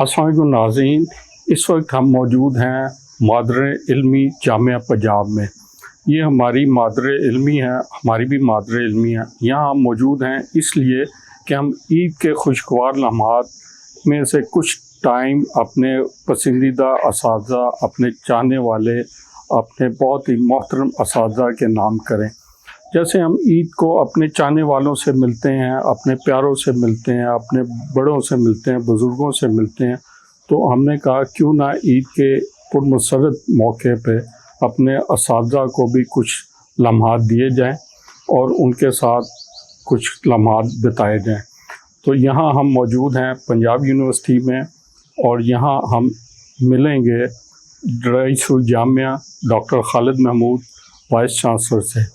अस्सलाम वालेकुम नाज़रीन, इस वक्त हम मौजूद हैं मादर इल्मी जामिया पंजाब में। ये हमारी मादर इल्मी है, हमारी भी मादर इल्मी है। यहाँ हम मौजूद हैं इसलिए कि हम ईद के खुशगवार लम्हात में से कुछ टाइम अपने पसंदीदा असातिज़ा, अपने चाहने वाले, अपने बहुत ही मोहतरम असातिज़ा के नाम करें। जैसे हम ईद को अपने चाहने वालों से मिलते हैं, अपने प्यारों से मिलते हैं, अपने बड़ों से मिलते हैं, बुज़ुर्गों से मिलते हैं, तो हमने कहा क्यों ना ईद के पुरमसरत मौके पे अपने असातिज़ा को भी कुछ लम्हात दिए जाएं और उनके साथ कुछ लम्हात बिताए जाएं। तो यहाँ हम मौजूद हैं पंजाब यूनिवर्सिटी में और यहाँ हम मिलेंगे रईसुल Jamia doctor Khalid Mahmood vice chancellor से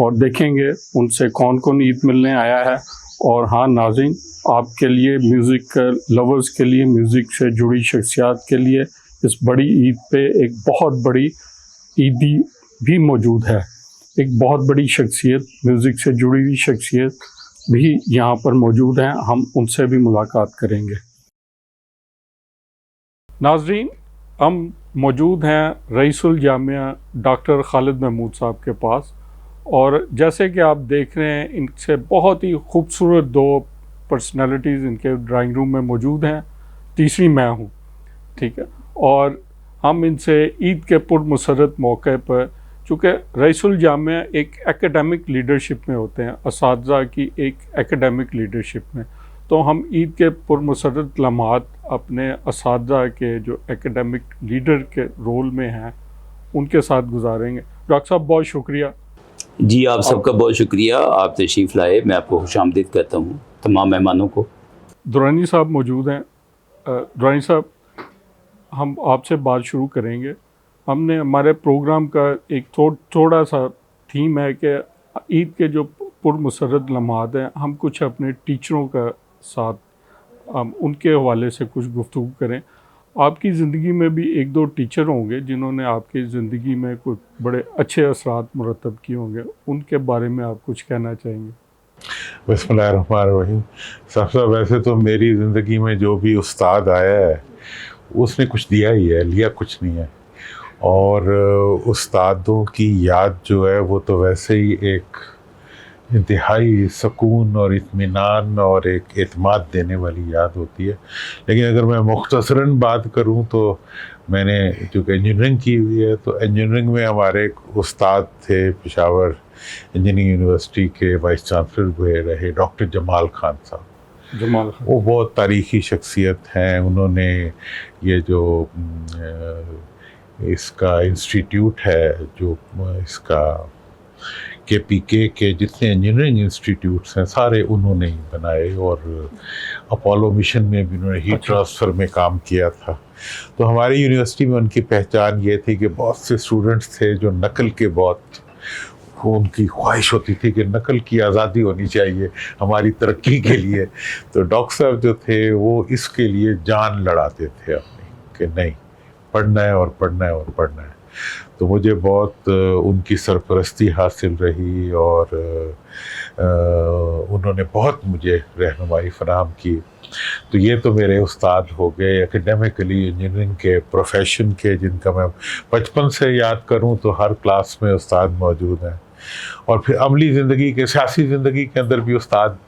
और देखेंगे उनसे कौन कौन ईद मिलने आया है। और हाँ नाज़रीन, आपके लिए म्यूज़िक लवर्स के लिए, म्यूज़िक से जुड़ी शख्सियात के लिए इस बड़ी ईद पे एक बहुत बड़ी ईदी भी मौजूद है। एक बहुत बड़ी शख्सियत, म्यूज़िक से जुड़ी हुई शख्सियत भी यहाँ पर मौजूद हैं, हम उनसे भी मुलाकात करेंगे। नाज़रीन, हम मौजूद हैं रईसुल जामिया डॉक्टर खालिद महमूद साहब के पास और जैसे कि आप देख रहे हैं इनसे बहुत ही खूबसूरत दो पर्सनालिटीज़ इनके ड्राइंग रूम में मौजूद हैं, तीसरी मैं हूँ, ठीक है। और हम इनसे ईद के पुरमसरत मौके पर, चूँकि रईसुल जामिया एक एकेडमिक लीडरशिप में होते हैं, असातिज़ा की एक एकेडमिक लीडरशिप में, तो हम ईद के पुरमसरत लम्हात अपने असातिज़ा के जो एकेडमिक लीडर के रोल में हैं उनके साथ गुजारेंगे। डॉक्टर साहब बहुत शुक्रिया। जी, आप सबका बहुत शुक्रिया, आप तशरीफ़ लाए। मैं आपको खुशामदीद कहता हूँ तमाम मेहमानों को। दुरानी साहब मौजूद हैं। दुरानी साहब, हम आपसे बात शुरू करेंगे। हमने हमारे प्रोग्राम का एक थोड़ा सा थीम है कि ईद के जो पुरमसरत लम्हात हैं, हम कुछ अपने टीचरों का साथ उनके हवाले से कुछ गुफ्तगू करें। आपकी ज़िंदगी में भी एक दो टीचर होंगे जिन्होंने आपकी ज़िंदगी में कुछ बड़े अच्छे असरात मुरतब किए होंगे, उनके बारे में आप कुछ कहना चाहेंगे? बिस्मिल्लाहिर्रहमानिर्रहीम। सबसे वैसे तो मेरी ज़िंदगी में जो भी उस्ताद आया है उसने कुछ दिया ही है, लिया कुछ नहीं है। और उस्तादों की याद जो है वो तो वैसे ही एक इंतहाई सुकून और इत्मीनान और एक एतमाद देने वाली याद होती है। लेकिन अगर मैं मुख्तसरन बात करूं तो मैंने चूँकि इंजीनियरिंग की हुई है, तो इंजीनियरिंग में हमारे एक उस्ताद थे, पेशावर इंजीनियरिंग यूनिवर्सिटी के वाइस चांसलर हुए रहे डॉक्टर जमाल खान साहब। जमाल खान, वो बहुत तारीख़ी शख्सियत हैं। उन्होंने ये जो इसका इंस्टीट्यूट है, जो इसका KPK के जितने इंजीनियरिंग इंस्टीट्यूट्स हैं सारे उन्होंने ही बनाए और अपोलो मिशन में भी उन्होंने हीट ट्रांसफ़र में काम किया था। तो हमारी यूनिवर्सिटी में उनकी पहचान ये थी कि बहुत से स्टूडेंट्स थे जो नकल के बहुत, उनकी ख्वाहिश होती थी कि नकल की आज़ादी होनी चाहिए हमारी तरक्की के लिए। तो डॉक्टर साहब जो थे वो इसके लिए जान लड़ाते थे अपनी कि नहीं, पढ़ना है और पढ़ना है और पढ़ना है। तो मुझे बहुत उनकी सरपरस्ती हासिल रही और उन्होंने बहुत मुझे रहनुमाई फराहम की। तो ये तो मेरे उस्ताद हो गए एकेडमिकली इंजीनियरिंग के प्रोफेशन के, जिनका मैं बचपन से याद करूं तो हर क्लास में उस्ताद मौजूद हैं। और फिर अमली ज़िंदगी के, सियासी ज़िंदगी के अंदर भी उस्ताद,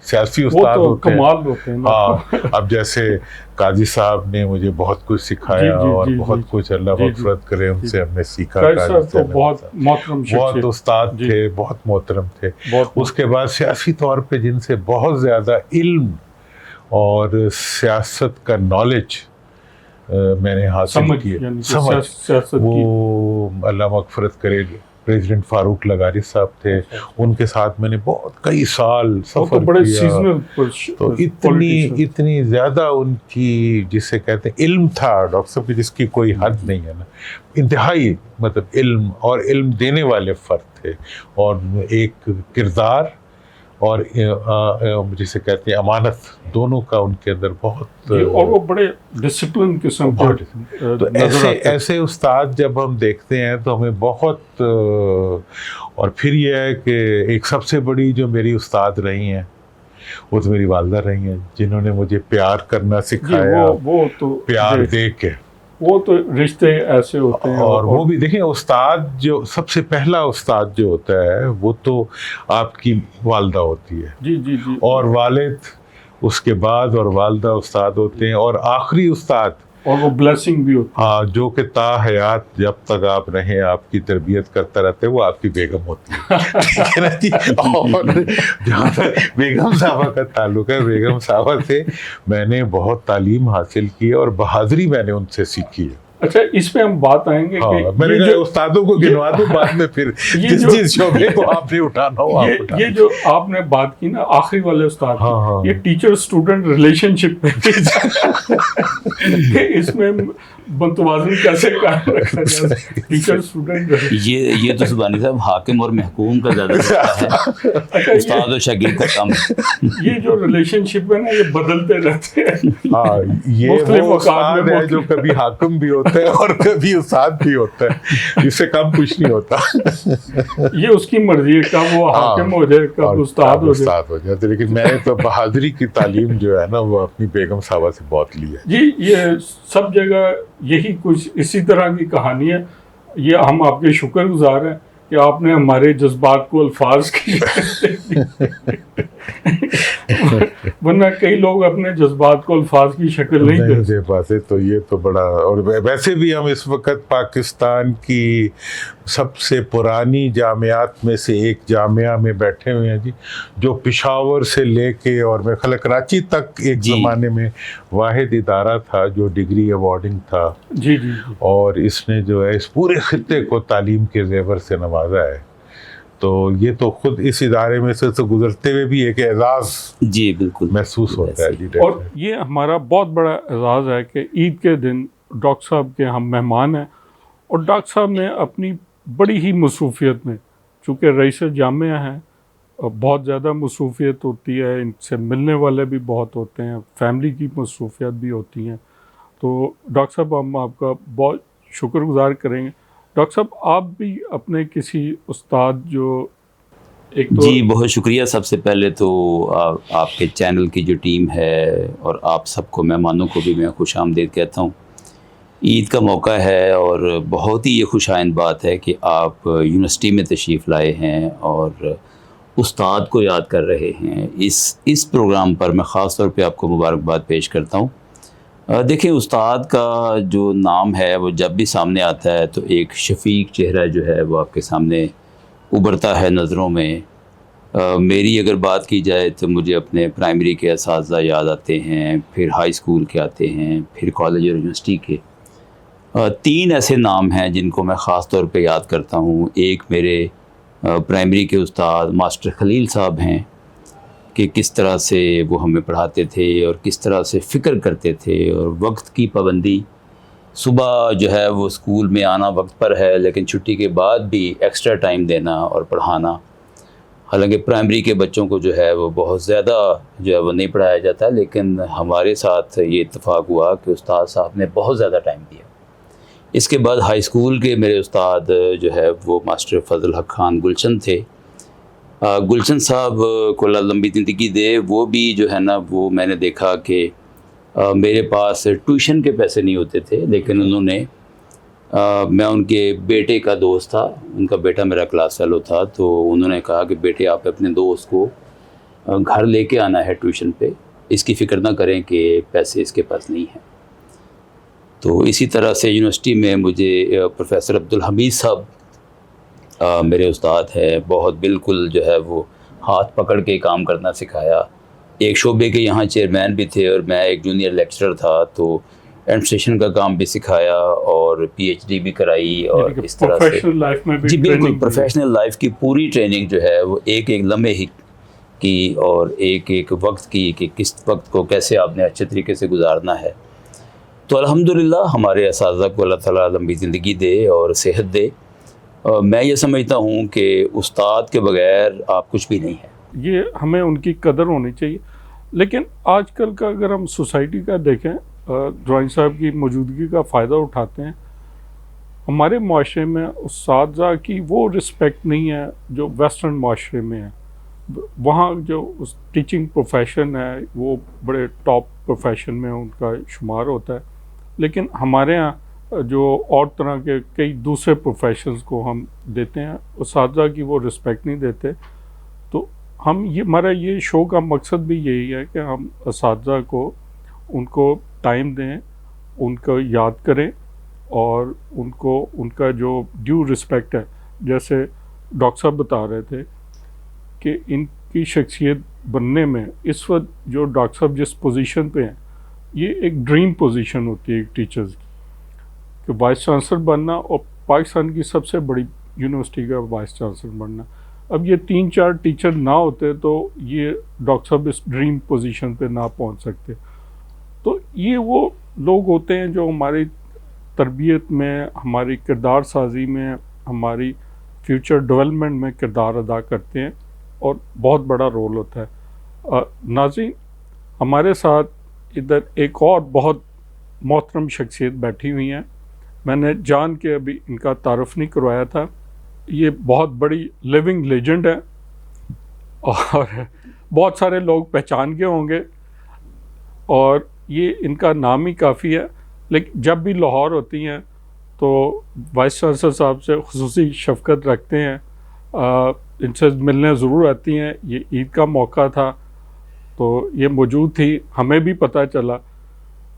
सियासी उस्ताद तो होते होते हैं। हाँ, अब जैसे काजी साहब ने मुझे बहुत कुछ सिखाया और बहुत कुछ अल्लाह मग़फ़िरत करे उनसे हमने सीखा। तो बहुत मोहतरम, बहुत उस्ताद थे, बहुत मोहतरम थे। उसके बाद सियासी तौर पे जिनसे बहुत ज़्यादा इल्म और सियासत का नॉलेज मैंने हासिल किया, समझ, वो अल्लाह मग़फ़िरत करे प्रेसिडेंट फ़ारूक लगारी साहब थे। उनके साथ मैंने बहुत कई साल सफ़र किया। तो इतनी ज़्यादा उनकी, जिसे कहते हैं इल्म था डॉक्टर साहब की, जिसकी कोई हद नहीं है ना। इंतहाई मतलब इल्म और इल्म देने वाले फ़र्द थे और एक किरदार और जिसे कहते हैं अमानत, दोनों का उनके अंदर बहुत, और वो बड़े डिसिप्लिन किस्म के। तो ऐसे उस्ताद जब हम देखते हैं तो हमें बहुत, और फिर यह है कि एक सबसे बड़ी जो मेरी उस्ताद रही हैं وہ تو میری والدہ رہی ہیں جنہوں نے مجھے پیار کرنا سکھایا، وہ تو پیار دے کے، وہ تو رشتے ایسے ہوتے ہیں. اور وہ بھی دیکھیں استاد جو سب سے پہلا استاد جو ہوتا ہے وہ تو آپ کی والدہ ہوتی ہے، جی جی جی، اور والد اس کے بعد، اور والدہ استاد ہوتے ہیں، اور آخری استاد اور وہ بلیسنگ بھی ہوتی ہاں جو کہ تا حیات جب تک آپ رہیں آپ کی تربیت کرتا رہتے وہ آپ کی بیگم ہوتی ہے. ٹھیک ہے نا جی؟ اور جہاں تک بیگم صاحبہ کا تعلق ہے، بیگم صاحبہ سے میں نے بہت تعلیم حاصل کی ہے اور بہادری میں نے ان سے سیکھی ہے. اچھا اس پہ ہم بات آئیں گے ہاں کہ میں نے یہ کہا جو استادوں کو گنوا دوں بعد میں پھر جس شعبے کو آپ نے اٹھانا ہو آپ اٹھا. یہ جو آپ نے بات کی نا آخری والے استاد کی، ہاں ہاں یہ ٹیچر اسٹوڈنٹ ریلیشن شپ پہ اس میں متوازن کیسے قائم رکھا جائے ٹیچر اسٹوڈنٹ. یہ تو زبانی صاحب حاکم اور محکوم کا زیادہ ہے، استاد اور شاگرد کا کم ہے. یہ جو ریلیشن شپ ہے نا یہ بدلتے رہتے ہیں. ہاں یہ مختلف وہ اوقات میں استاد ہے جو کبھی حاکم بھی ہوتا ہے اور کبھی استاد بھی ہوتا ہے، اس سے کم کچھ نہیں ہوتا. یہ اس کی مرضی ہے کب وہ حاکم ہو جائے کب استاد ہو جائے. لیکن میں نے تو بہادری کی تعلیم جو ہے نا وہ اپنی بیگم صاحبہ سے بہت لی ہے. جی یہ سب جگہ یہی کچھ اسی طرح کی کہانی ہے. یہ ہم آپ کے شکر گزار ہیں کہ آپ نے ہمارے جذبات کو الفاظ کی ورنہ کئی لوگ اپنے جذبات کو الفاظ کی شکل نہیں دے پاتے. تو یہ تو بڑا، اور ویسے بھی ہم اس وقت پاکستان کی سب سے پرانی جامعات میں سے ایک جامعہ میں بیٹھے ہوئے ہیں جی، جو پشاور سے لے کے اور میرے خیال کراچی تک ایک زمانے میں واحد ادارہ تھا جو ڈگری ایوارڈنگ تھا. جی جی، اور اس نے جو ہے اس پورے خطے کو تعلیم کے زیور سے نوازا ہے. تو یہ تو خود اس ادارے میں سے تو گزرتے ہوئے بھی ایک اعزاز جی بالکل محسوس ہوتا ہے. جی اور یہ ہمارا بہت بڑا اعزاز ہے کہ عید کے دن ڈاکٹر صاحب کے ہم مہمان ہیں، اور ڈاکٹر صاحب نے اپنی بڑی ہی مصروفیت میں، چونکہ رئیس جامعہ ہیں، بہت زیادہ مصروفیت ہوتی ہے، ان سے ملنے والے بھی بہت ہوتے ہیں، فیملی کی مصروفیت بھی ہوتی ہیں. تو ڈاکٹر صاحب ہم آپ کا بہت شکر گزار کریں گے. ڈاکٹر صاحب آپ بھی اپنے کسی استاد جو ایک تو جی بہت شکریہ. سب سے پہلے تو آپ کے چینل کی جو ٹیم ہے اور آپ سب کو مہمانوں کو بھی میں خوش آمدید کہتا ہوں. عید کا موقع ہے اور بہت ہی یہ خوش آئند بات ہے کہ آپ یونیورسٹی میں تشریف لائے ہیں اور استاد کو یاد کر رہے ہیں. اس پروگرام پر میں خاص طور پہ آپ کو مبارکباد پیش کرتا ہوں. دیکھیں استاد کا جو نام ہے وہ جب بھی سامنے آتا ہے تو ایک شفیق چہرہ جو ہے وہ آپ کے سامنے ابھرتا ہے نظروں میں. میری اگر بات کی جائے تو مجھے اپنے پرائمری کے اساتذہ یاد آتے ہیں، پھر ہائی اسکول کے آتے ہیں، پھر کالج اور یونیورسٹی کے. 3 ایسے نام ہیں جن کو میں خاص طور پہ یاد کرتا ہوں. ایک میرے پرائمری کے استاد ماسٹر خلیل صاحب ہیں کہ کس طرح سے وہ ہمیں پڑھاتے تھے اور کس طرح سے فکر کرتے تھے، اور وقت کی پابندی. صبح جو ہے وہ اسکول میں آنا وقت پر ہے لیکن چھٹی کے بعد بھی ایکسٹرا ٹائم دینا اور پڑھانا. حالانکہ پرائمری کے بچوں کو جو ہے وہ بہت زیادہ جو ہے وہ نہیں پڑھایا جاتا، لیکن ہمارے ساتھ یہ اتفاق ہوا کہ استاد صاحب نے بہت زیادہ ٹائم دیا. اس کے بعد ہائی اسکول کے میرے استاد جو ہے وہ ماسٹر فضل حق خان گلشن تھے. گلشن صاحب کو اللہ لمبی زندگی دے. وہ بھی جو ہے نا وہ میں نے دیکھا کہ میرے پاس ٹیوشن کے پیسے نہیں ہوتے تھے، لیکن انہوں نے میں ان کے بیٹے کا دوست تھا، ان کا بیٹا میرا کلاس فیلو تھا، تو انہوں نے کہا کہ بیٹے آپ اپنے دوست کو گھر لے کے آنا ہے ٹیوشن پہ، اس کی فکر نہ کریں کہ پیسے اس کے پاس نہیں ہیں. تو اسی طرح سے یونیورسٹی میں مجھے پروفیسر عبدالحمید صاحب میرے استاد ہے، بہت بالکل جو ہے وہ ہاتھ پکڑ کے کام کرنا سکھایا. ایک شعبے کے یہاں چیئرمین بھی تھے اور میں ایک جونیئر لیکچرر تھا، تو ایڈمنسٹریشن کا کام بھی سکھایا اور پی ایچ ڈی بھی کرائی. اور اس طرح سے جی بالکل پروفیشنل لائف کی پوری ٹریننگ جو ہے وہ ایک ایک لمحے ہی کی اور ایک ایک وقت کی کہ کس وقت کو کیسے آپ نے اچھے طریقے سے گزارنا ہے. تو الحمدللہ ہمارے اساتذہ کو اللہ تعالیٰ لمبی زندگی دے اور صحت دے. میں یہ سمجھتا ہوں کہ استاد کے بغیر آپ کچھ بھی نہیں ہیں. یہ ہمیں ان کی قدر ہونی چاہیے. لیکن آج کل کا اگر ہم سوسائٹی کا دیکھیں، ڈرائنگ صاحب کی موجودگی کا فائدہ اٹھاتے ہیں. ہمارے معاشرے میں اساتذہ کی وہ رسپیکٹ نہیں ہے جو ویسٹرن معاشرے میں ہے. वहाँ जो उस टीचिंग प्रोफेशन है वो बड़े टॉप प्रोफेशन में उनका शुमार होता है, लेकिन हमारे यहाँ जो और तरह के कई दूसरे प्रोफेशंस को हम देते हैं, उस्तादा की वो रिस्पेक्ट नहीं देते। तो हम ये हमारा ये शो का मकसद भी यही है कि हम उस्तादा को उनको टाइम दें, उनको याद करें और उनको उनका जो ड्यू रिस्पेक्ट है, जैसे डॉक्टर साहब बता रहे थे कि इनकी शख्सियत बनने में इस वक्त जो डॉक्टर साहब जिस पोजीशन पे हैं, ये एक ड्रीम पोजीशन होती है एक टीचर्स की, कि वाइस चांसलर बनना और पाकिस्तान की सबसे बड़ी यूनिवर्सिटी का वाइस चांसलर बनना। अब ये 3-4 टीचर ना होते तो ये डॉक्टर साहब इस ड्रीम पोजीशन पे ना पहुंच सकते। तो ये वो लोग होते हैं जो हमारी तरबियत में, हमारी किरदार साजी में, हमारी फ्यूचर डेवलपमेंट में किरदार अदा करते हैं और बहुत बड़ा रोल होता है। नाज़रीन, हमारे साथ इधर एक और बहुत मोहतरम शख्सियत बैठी हुई हैं। मैंने जान के अभी इनका तारुफ नहीं करवाया था। ये बहुत बड़ी लिविंग लेजेंड है और बहुत सारे लोग पहचान के होंगे और ये इनका नाम ही काफ़ी है। लेकिन जब भी लाहौर होती हैं तो वाइस चांसलर साहब से खुसूसी शफ़क़त रखते हैं, इनसे मिलने ज़रूर आती हैं। ये ईद का मौका था तो ये मौजूद थी, हमें भी पता चला।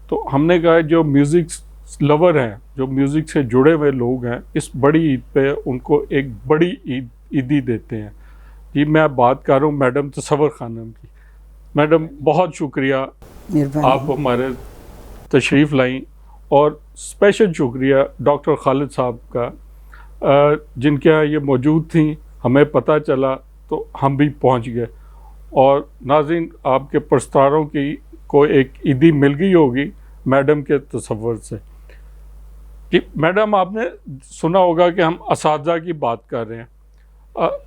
तो हमने कहा जो म्यूज़िक लवर हैं, जो म्यूज़िक से जुड़े हुए लोग हैं, इस बड़ी ईद पे उनको एक बड़ी ईदी देते हैं। जी, मैं बात कर रहा हूँ मैडम तसव्वुर खानम की। मैडम, बहुत शुक्रिया आप हमारे तशरीफ़ लाई, और स्पेशल शुक्रिया डॉक्टर खालिद साहब का जिनके यहाँ ये मौजूद थी, हमें पता चला तो हम भी पहुँच गए। और नाज़रीन, आपके प्रस्तारों की को एक ईदी मिल गई होगी मैडम के तसव्वुर से। कि मैडम, आपने सुना होगा कि हम असातिज़ा की बात कर रहे हैं।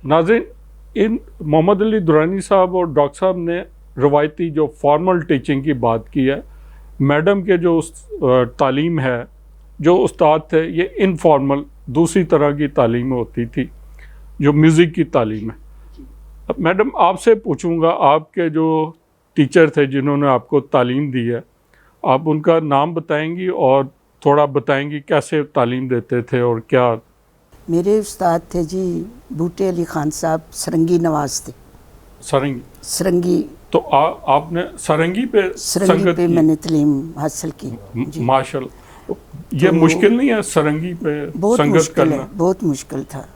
नाज़रीन, इन मोहम्मद अली दुरानी साहब और डॉक्टर साहब ने रवायती जो फॉर्मल टीचिंग की बात की है, मैडम के जो तालीम है, जो उस्ताद थे, ये इनफॉर्मल दूसरी तरह की तालीम होती थी, जो म्यूज़िक की तालीम है। अब मैडम, आपसे पूछूंगा, आपके जो टीचर थे जिन्होंने आपको तालीम दी है, आप उनका नाम बताएंगी और थोड़ा बताएंगी कैसे तालीम देते थे और क्या? मेरे उस्ताद थे जी बूटे अली खान साहब, सरंगी नवाज थे। सरंगी तो आपने सरंगी पे संगत की? मैंने तालीम हासिल की। माशाल्लाह। ये तो मुश्किल नहीं है सरंगी पे संगत करना? बहुत मुश्किल था।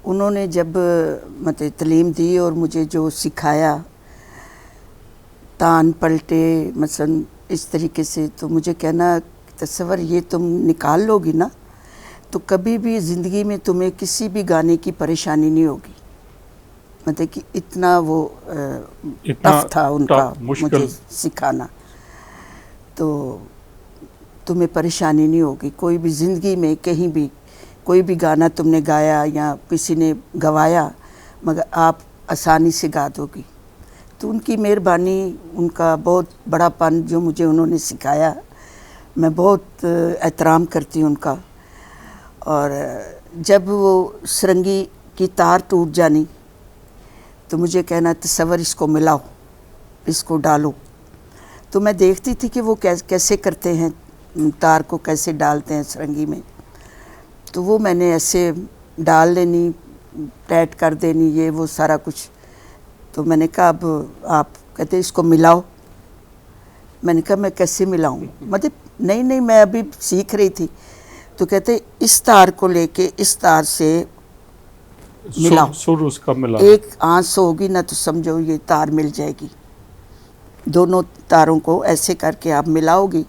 उन्होंने जब मतलब तालीम दी और मुझे जो सिखाया, तान पलटे मसलन इस तरीके से, तो मुझे कहना, तस्वर ये तुम निकाल लोगी ना तो कभी भी ज़िंदगी में तुम्हें किसी भी गाने की परेशानी नहीं होगी। मतलब कि इतना वो टफ था उनका मुझे सिखाना, तो तुम्हें परेशानी नहीं होगी कोई भी ज़िंदगी में। कहीं भी कोई भी गाना तुमने गाया या किसी ने गवाया, मगर आप आसानी से गा दोगी। तो उनकी मेहरबानी, उनका बहुत बड़ापन जो मुझे उन्होंने सिखाया, मैं बहुत एहतराम करती हूँ उनका। और जब वो सरंगी की तार टूट जानी तो मुझे कहना, तसव्वुर इसको मिलाओ, इसको डालो। तो मैं देखती थी कि वो कैसे करते हैं, तार को कैसे डालते हैं सरंगी में। तो वो मैंने ऐसे डाल लेनी, टाइट कर देनी, ये वो सारा कुछ। तो मैंने कहा, अब आप कहते इसको मिलाओ। मैंने कहा, मैं कैसे मिलाऊं? मतलब नहीं, मैं अभी सीख रही थी। तो कहते इस तार को लेके इस तार से मिलाओ, सुर उसका मिला, एक आंच होगी ना तो समझो ये तार मिल जाएगी। दोनों तारों को ऐसे करके आप मिलाओगी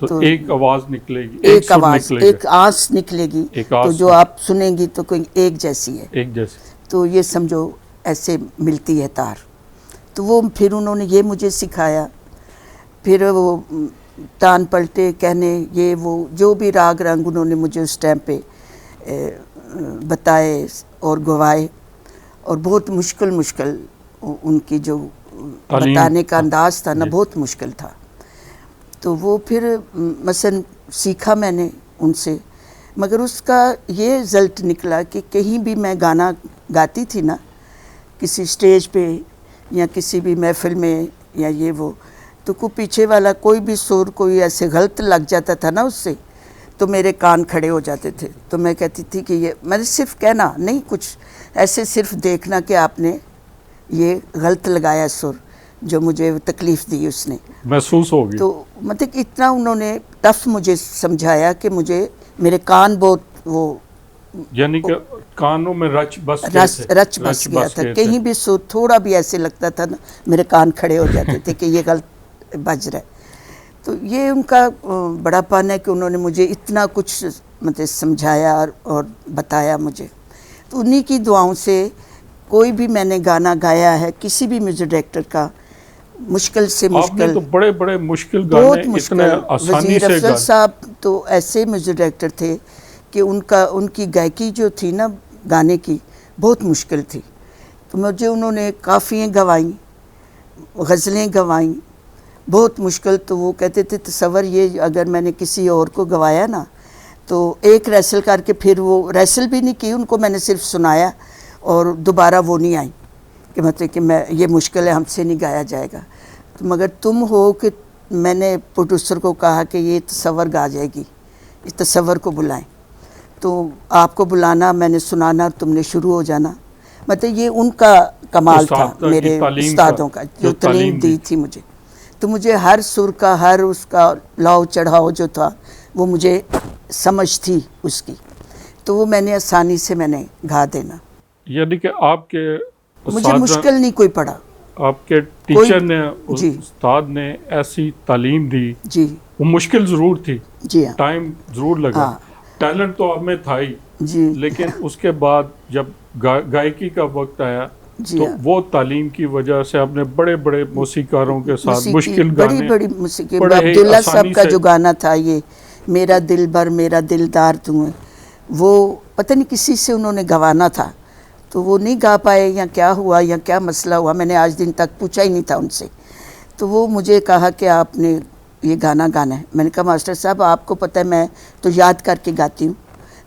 तो एक आवाज़ निकलेगी, एक आवाज़, एक आंच निकलेगी, तो जो आप सुनेंगी तो कोई एक जैसी है, एक जैसी। तो ये समझो ऐसे मिलती है तार। तो वो फिर उन्होंने ये मुझे सिखाया। फिर वो तान पलटे कहने, ये वो जो भी राग रंग उन्होंने मुझे उस टाइम पे बताए और गवाए। और बहुत मुश्किल उनकी जो बताने का अंदाज़ था ना, बहुत मुश्किल था। तो वो फिर मसलन सीखा मैंने उनसे, मगर उसका ये रिज़ल्ट निकला कि कहीं भी मैं गाना गाती थी ना, किसी स्टेज पे या किसी भी महफिल में या ये वो, तो कोई पीछे वाला कोई भी सुर कोई ऐसे गलत लग जाता था ना उससे, तो मेरे कान खड़े हो जाते थे। तो मैं कहती थी कि ये, मैंने सिर्फ कहना नहीं, कुछ ऐसे सिर्फ देखना कि आपने ये गलत लगाया सुर, जो मुझे तकलीफ़ दी उसने महसूस होगी। तो मतलब इतना उन्होंने टफ मुझे समझाया कि मुझे मेरे कान बहुत वो यानी कि कानों में रच बस रच बस गया था। कहीं भी सुर थोड़ा भी ऐसे लगता था ना, मेरे कान खड़े हो जाते थे कि ये गलत बज रहा है। तो ये उनका बड़ापन है कि उन्होंने मुझे इतना कुछ मतलब समझाया और बताया मुझे। तो उन्हीं की दुआओं से कोई भी मैंने गाना गाया है किसी भी म्यूजिक डायरेक्टर का, मुश्किल से मुश्किल, आपने तो बड़े बड़े मुश्किल बहुत गाने मुश्किल। इतने आसानी वज़ीर से अफजल साहब तो ऐसे म्यूजिक डायरेक्टर थे कि उनकी गायकी जो थी ना गाने की बहुत मुश्किल थी। तो मुझे उन्होंने काफ़ियाँ गवाईं, गज़लें गवाईं, बहुत मुश्किल। तो वो कहते थे तसव्वुर ये अगर मैंने किसी और को गवाया ना तो एक रेसल करके, फिर वो रेसल भी नहीं की, उनको मैंने सिर्फ सुनाया और दोबारा वो नहीं आई कि मतलब कि मैं ये मुश्किल है, हमसे नहीं गाया जाएगा। तो मगर तुम हो कि मैंने प्रोड्यूसर को कहा कि ये तसव्वुर गा जाएगी, इस तसव्वुर को बुलाएं, तो आपको बुलाना, मैंने सुनाना, तुमने शुरू हो जाना। मतलब ये उनका कमाल था, मेरे उस्तादों का जो तालीम दी थी मुझे। तो मुझे हर सुर का, हर उसका लाव चढ़ाव जो था वो मुझे समझ थी उसकी, तो वो मैंने आसानी से मैंने गा देना। यानी कि आपके मुझे मुश्किल नहीं कोई पड़ा। आपके टीचर ने, उस्ताद ने ऐसी तालीम दी जी, वो मुश्किल ज़रूर थी, जी हाँ, टाइम ज़रूर लगा। हाँ, टैलेंट तो आप में था ही जी, लेकिन उसके बाद जब गायकी का वक्त आया जी तो हाँ। वो तालीम की वजह से आपने बड़े बड़े मौसीकारों के साथ मुश्किल बड़ी गाने, बड़ी मौसीकी, बड़े ही अब्दुल्ला आसानी साहब का से- जो गाना था ये मेरा दिल भर मेरा दिलदार तुम्हें, वो पता नहीं किसी से उन्होंने गवाना था तो वो नहीं गा पाए या क्या हुआ या क्या मसला हुआ, मैंने आज दिन तक पूछा ही नहीं था उनसे। तो वो मुझे कहा कि आपने ये गाना गाना है। मैंने कहा मास्टर साहब आपको पता है मैं तो याद करके गाती हूँ,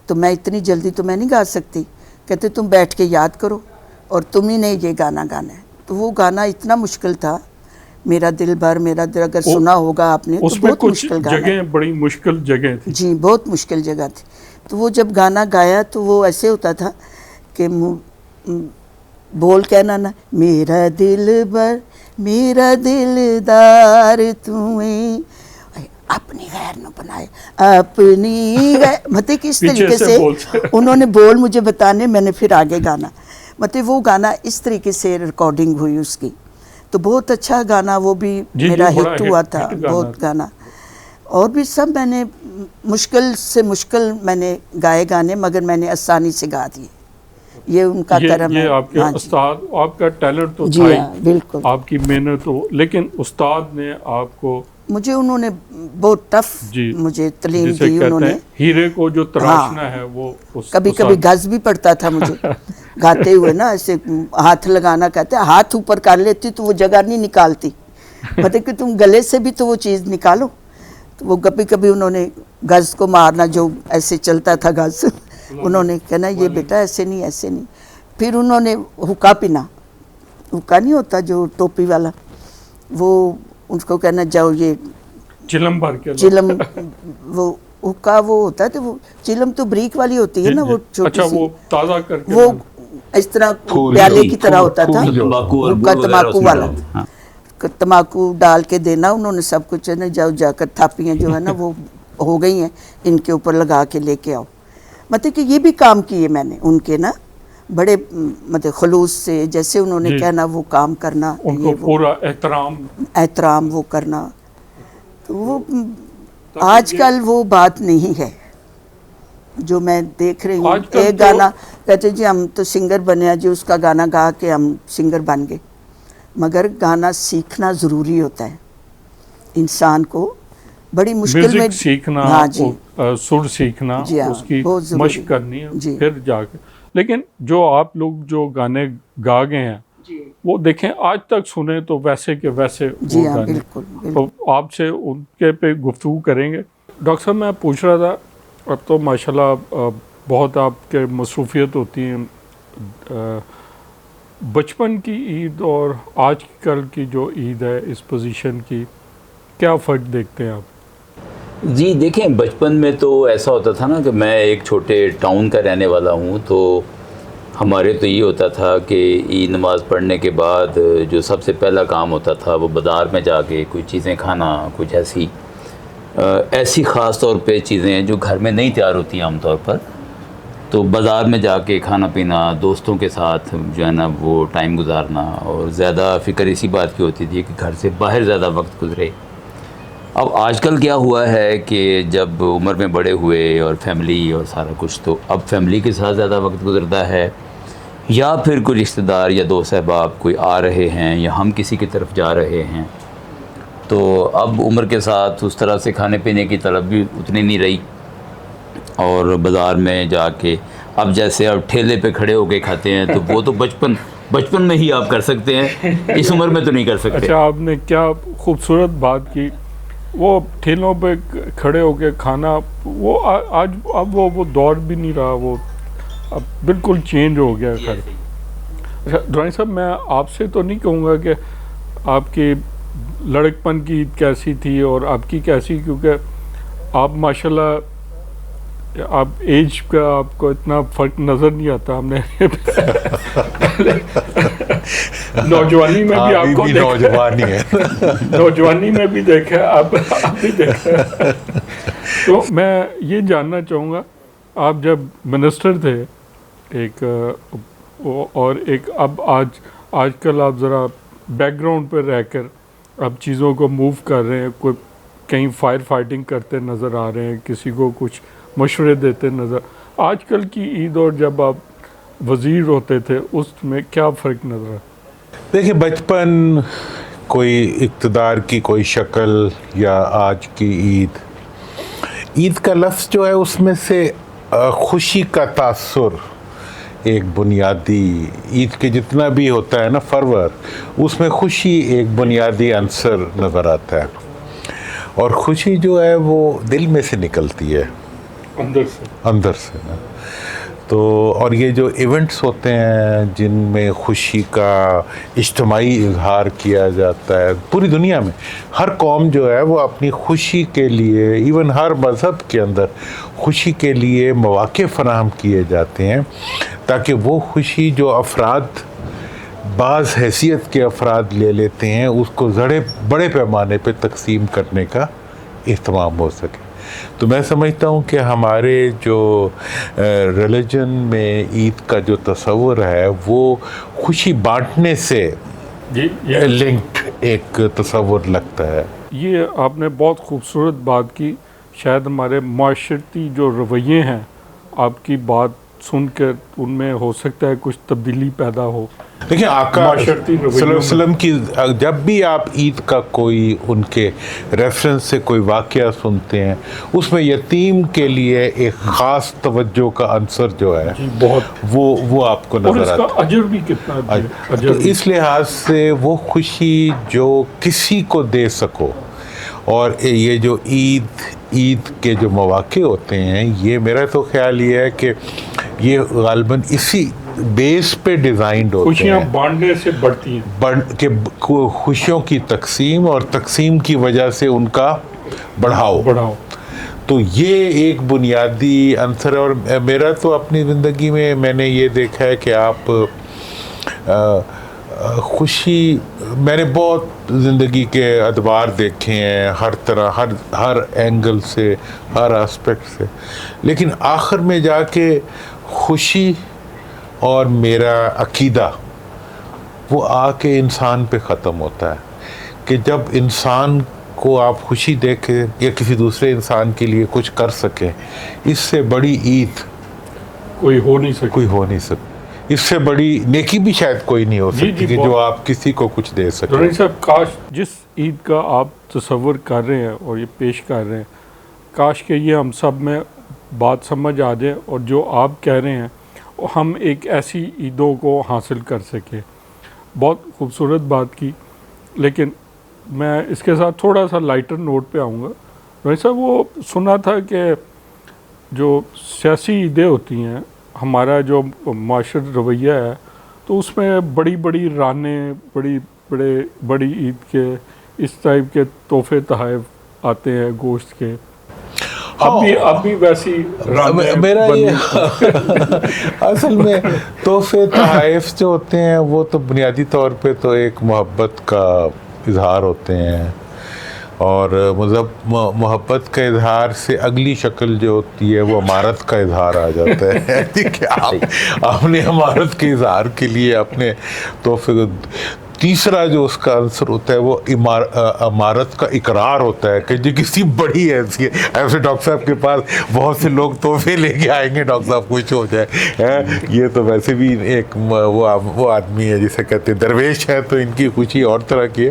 तो मैं इतनी जल्दी तो मैं नहीं गा सकती। कहते तुम बैठ के याद करो और तुम ही ने ये गाना गाना है। तो वो गाना इतना मुश्किल था, मेरा दिल भर मेरा दिल, अगर सुना होगा आपने तो उसमें बहुत कुछ मुश्किल गाना है। जगह बड़ी मुश्किल जगह थी। जी बहुत मुश्किल जगह थी। तो वो जब गाना गाया तो वो ऐसे होता था कि बोल कहना ना, मेरा दिल भर मेरा दिलदार तुम्हें अपनी गैर न बनाए अपनी गैर, मतलब कि इस तरीके से उन्होंने बोल मुझे बताने, मैंने फिर आगे गाना, मतलब वो गाना इस तरीके से रिकॉर्डिंग हुई उसकी। तो बहुत अच्छा गाना वो भी मेरा हिट हुआ था, बहुत गाना। और भी सब मैंने मुश्किल से मुश्किल मैंने गाए गाने, मगर मैंने आसानी से गा दिए। ये उनका करम है। ये आपके उस्ताद, आपका टैलेंट तो जी था हाँ, बिल्कुल आपकी मेहनत हो, लेकिन उस्ताद ने आपको, मुझे उन्होंने बहुत टफ मुझे तालीम दी उन्होंने। हीरे को जो तराशना है वो कभी कभी गज भी पड़ता था मुझे गाते हुए ना, ऐसे हाथ लगाना, कहते हैं हाथ ऊपर कर लेती तो वो जगह नहीं निकालती, मतलब कि तुम गले से भी तो वो चीज़ निकालो। तो वो कभी कभी उन्होंने गज को मारना, जो ऐसे चलता था गज, उन्होंने कहना ये बेटा ऐसे नहीं ऐसे नहीं। फिर उन्होंने हुक्का पीना, हुक्का नहीं होता जो टोपी वाला, वो उसको कहना जाओ ये चिलम भर के चिलम, वो हुक्का वो होता है, तो वो चिलम तो ब्रीक वाली होती है ना, वो छोटी अच्छा, सी, वो ताज़ा करके वो इस तरह प्याले की तरह होता था, हुक्का तम्बाकू वाला, तम्बाकू डाल के देना। उन्होंने सब कुछ है ना, जाओ जाकर थापियाँ जो है ना वो हो गई हैं, इनके ऊपर लगा के लेके आओ। मतलब कि ये भी काम किए मैंने उनके ना, बड़े मतलब खलूस से, जैसे उन्होंने कहना वो काम करना, उनको पूरा एहतराम वो करना। तो वो आजकल वो बात नहीं है जो मैं देख रही हूँ। एक गाना कहते जी हम तो सिंगर बने जी, उसका गाना गा के हम सिंगर बन गए, मगर गाना सीखना ज़रूरी होता है इंसान को, बड़ी मुश्किल में सीखना, हाँ जी, सुर सीखना, उसकी मशक करनी है फिर जाके। लेकिन जो आप लोग जो गाने गा गए हैं वो देखें आज तक सुने तो वैसे के वैसे जी हाँ, बिल्कुल, बिल्कुल। तो आपसे उनके पे गुफ्तगू करेंगे। डॉक्टर साहब मैं पूछ रहा था, अब तो माशाल्लाह बहुत आपके मसरूफियत होती है, بچپن کی عید اور آج کل کی جو عید ہے اس پوزیشن کی کیا فرق دیکھتے ہیں آپ؟ جی دیکھیں، بچپن میں تو ایسا ہوتا تھا نا کہ میں ایک چھوٹے ٹاؤن کا رہنے والا ہوں، تو ہمارے تو یہ ہوتا تھا کہ عید نماز پڑھنے کے بعد جو سب سے پہلا کام ہوتا تھا وہ بازار میں جا کے کوئی چیزیں کھانا، کچھ ایسی خاص طور پہ چیزیں ہیں جو گھر میں نہیں تیار ہوتی عام طور پر، تو بازار میں جا کے کھانا پینا، دوستوں کے ساتھ جو ہے نا وہ ٹائم گزارنا، اور زیادہ فکر اسی بات کی ہوتی تھی کہ گھر سے باہر زیادہ وقت گزرے۔ اب آج کل کیا ہوا ہے کہ جب عمر میں بڑے ہوئے اور فیملی اور سارا کچھ، تو اب فیملی کے ساتھ زیادہ وقت گزرتا ہے، یا پھر کوئی رشتہ دار یا دوست احباب کوئی آ رہے ہیں یا ہم کسی کی طرف جا رہے ہیں، تو اب عمر کے ساتھ اس طرح سے کھانے پینے کی طلب بھی اتنی نہیں رہی، اور بازار میں جا کے اب جیسے اب ٹھیلے پہ کھڑے ہو کے کھاتے ہیں، تو وہ تو بچپن میں ہی آپ کر سکتے ہیں، اس عمر میں تو نہیں کر سکتے۔ اچھا، آپ نے کیا خوبصورت بات کی، وہ ٹھیلوں پہ کھڑے ہو کے کھانا، وہ آج اب وہ دور بھی نہیں رہا، وہ اب بالکل چینج ہو گیا۔ خیر، اچھا ڈرائنگ صاحب، میں آپ سے تو نہیں کہوں گا کہ آپ کی لڑکپن کی عید کیسی تھی اور آپ کی کیسی، کیونکہ آپ ماشاءاللہ آپ ایج کا آپ کو اتنا فرق نظر نہیں آتا، ہم نے نوجوانی میں بھی آپ کو نوجوانی میں بھی دیکھا، آپ بھی دیکھا۔ تو میں یہ جاننا چاہوں گا، آپ جب منسٹر تھے ایک، اور ایک اب آج کل آپ ذرا بیک گراؤنڈ پہ رہ کر اب چیزوں کو موو کر رہے ہیں، کوئی کہیں فائر فائٹنگ کرتے نظر آ رہے ہیں، کسی کو کچھ مشورے دیتے نظر، آج کل کی عید اور جب آپ وزیر ہوتے تھے اس میں کیا فرق نظر آتا؟ دیکھیں، بچپن کوئی اقتدار کی کوئی شکل یا آج کی عید کا لفظ جو ہے اس میں سے خوشی کا تاثر ایک بنیادی، عید کے جتنا بھی ہوتا ہے نا فرور، اس میں خوشی ایک بنیادی عنصر نظر آتا ہے، اور خوشی جو ہے وہ دل میں سے نکلتی ہے، اندر سے نا۔ تو اور یہ جو ایونٹس ہوتے ہیں جن میں خوشی کا اجتماعی اظہار کیا جاتا ہے پوری دنیا میں، ہر قوم جو ہے وہ اپنی خوشی کے لیے، ایون ہر مذہب کے اندر خوشی کے لیے مواقع فراہم کیے جاتے ہیں، تاکہ وہ خوشی جو افراد بعض حیثیت کے افراد لے لیتے ہیں اس کو بڑے پیمانے پہ تقسیم کرنے کا اہتمام ہو سکے۔ تو میں سمجھتا ہوں کہ ہمارے جو ریلیجن میں عید کا جو تصور ہے وہ خوشی بانٹنے سے لنکڈ ایک تصور لگتا ہے۔ یہ آپ نے بہت خوبصورت بات کی، شاید ہمارے معاشرتی جو رویے ہیں آپ کی بات سن کر ان میں ہو سکتا ہے کچھ تبدیلی پیدا ہو۔ دیکھیں، آقا صلی اللہ علیہ وسلم کی جب بھی آپ عید کا کوئی ان کے ریفرنس سے کوئی واقعہ سنتے ہیں، اس میں یتیم کے لیے ایک خاص توجہ کا عنصر جو ہے وہ آپ کو نظر آتا ہے، اور اس کا اجر بھی کتنا ہے۔ تو اس لحاظ سے وہ خوشی جو کسی کو دے سکو، اور یہ جو عید کے جو مواقع ہوتے ہیں، یہ میرا تو خیال یہ ہے کہ یہ غالباً اسی بیس پہ ڈیزائنڈ ہوتے ہیں، خوشیاں بانٹنے سے بڑھتی ہیں، کہ خوشیوں کی تقسیم اور تقسیم کی وجہ سے ان کا بڑھاؤ۔ تو یہ ایک بنیادی عنصر ہے، اور میرا تو اپنی زندگی میں نے یہ دیکھا ہے کہ آپ خوشی، میں نے بہت زندگی کے ادوار دیکھے ہیں، ہر طرح، ہر اینگل سے، ہر اسپیکٹ سے، لیکن آخر میں جا کے خوشی اور میرا عقیدہ وہ آ کے انسان پہ ختم ہوتا ہے، کہ جب انسان کو آپ خوشی دے کے یا کسی دوسرے انسان کے لیے کچھ کر سکیں، اس سے بڑی عید کوئی ہو نہیں سکتی، اس سے بڑی نیکی بھی شاید کوئی نہیں ہو سکتی کہ جو آپ کسی کو کچھ دے سکیں۔ ڈاکٹر صاحب، کاش جس عید کا آپ تصور کر رہے ہیں اور یہ پیش کر رہے ہیں، کاش کہ یہ ہم سب میں بات سمجھ آ جائے، اور جو آپ کہہ رہے ہیں ہم ایک ایسی عیدوں کو حاصل کر سکیں۔ بہت خوبصورت بات کی، لیکن میں اس کے ساتھ تھوڑا سا لائٹر نوٹ پہ آؤں گا۔ ڈاکٹر صاحب، وہ سنا تھا کہ جو سیاسی عیدیں ہوتی ہیں، ہمارا جو معاشرت رویہ ہے تو اس میں بڑی بڑی رانیں، بڑی عید کے اس ٹائپ کے تحفے تحائف آتے ہیں گوشت کے. اب بھی ویسی میرا یہ اصل میں تحفے تحائف جو ہوتے ہیں وہ تو بنیادی طور پہ تو ایک محبت کا اظہار ہوتے ہیں، اور محبت کا اظہار سے اگلی شکل جو ہوتی ہے وہ امارت کا اظہار آ جاتا ہے کہ آپ نے امارت کے اظہار کے لیے اپنے تحفے کو. تیسرا جو اس کا عنصر ہوتا ہے وہ امارت کا اقرار ہوتا ہے کہ جو کسی بڑی حیثیت، ایسے ڈاکٹر صاحب کے پاس بہت سے لوگ تحفے لے کے آئیں گے، ڈاکٹر صاحب خوش ہو جائے. یہ تو ویسے بھی ایک وہ آدمی ہے جسے کہتے ہیں درویش ہے، تو ان کی خوشی اور طرح کی ہے.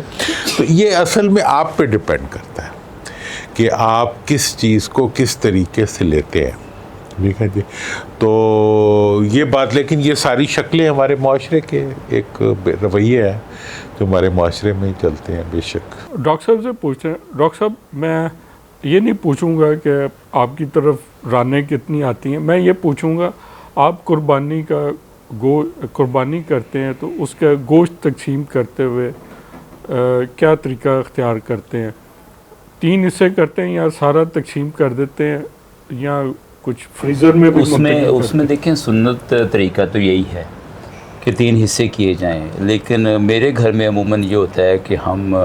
تو یہ اصل میں آپ پہ ڈپینڈ کرتا ہے کہ آپ کس چیز کو کس طریقے سے لیتے ہیں. ٹھیک ہے جی. تو یہ بات، لیکن یہ ساری شکلیں ہمارے معاشرے کے ایک رویے ہیں جو ہمارے معاشرے میں ہی چلتے ہیں. بے شک. ڈاکٹر صاحب سے پوچھتے ہیں. ڈاکٹر صاحب میں یہ نہیں پوچھوں گا کہ آپ کی طرف رانیں کتنی آتی ہیں، میں یہ پوچھوں گا آپ قربانی کرتے ہیں تو اس کا گوشت تقسیم کرتے ہوئے کیا طریقہ اختیار کرتے ہیں؟ 3 حصے کرتے ہیں یا سارا تقسیم کر دیتے ہیں یا کچھ فریزر میں بھی؟ اس میں دیکھیں سنت طریقہ تو یہی ہے کہ 3 حصے کیے جائیں، لیکن میرے گھر میں عموماً یہ ہوتا ہے کہ ہم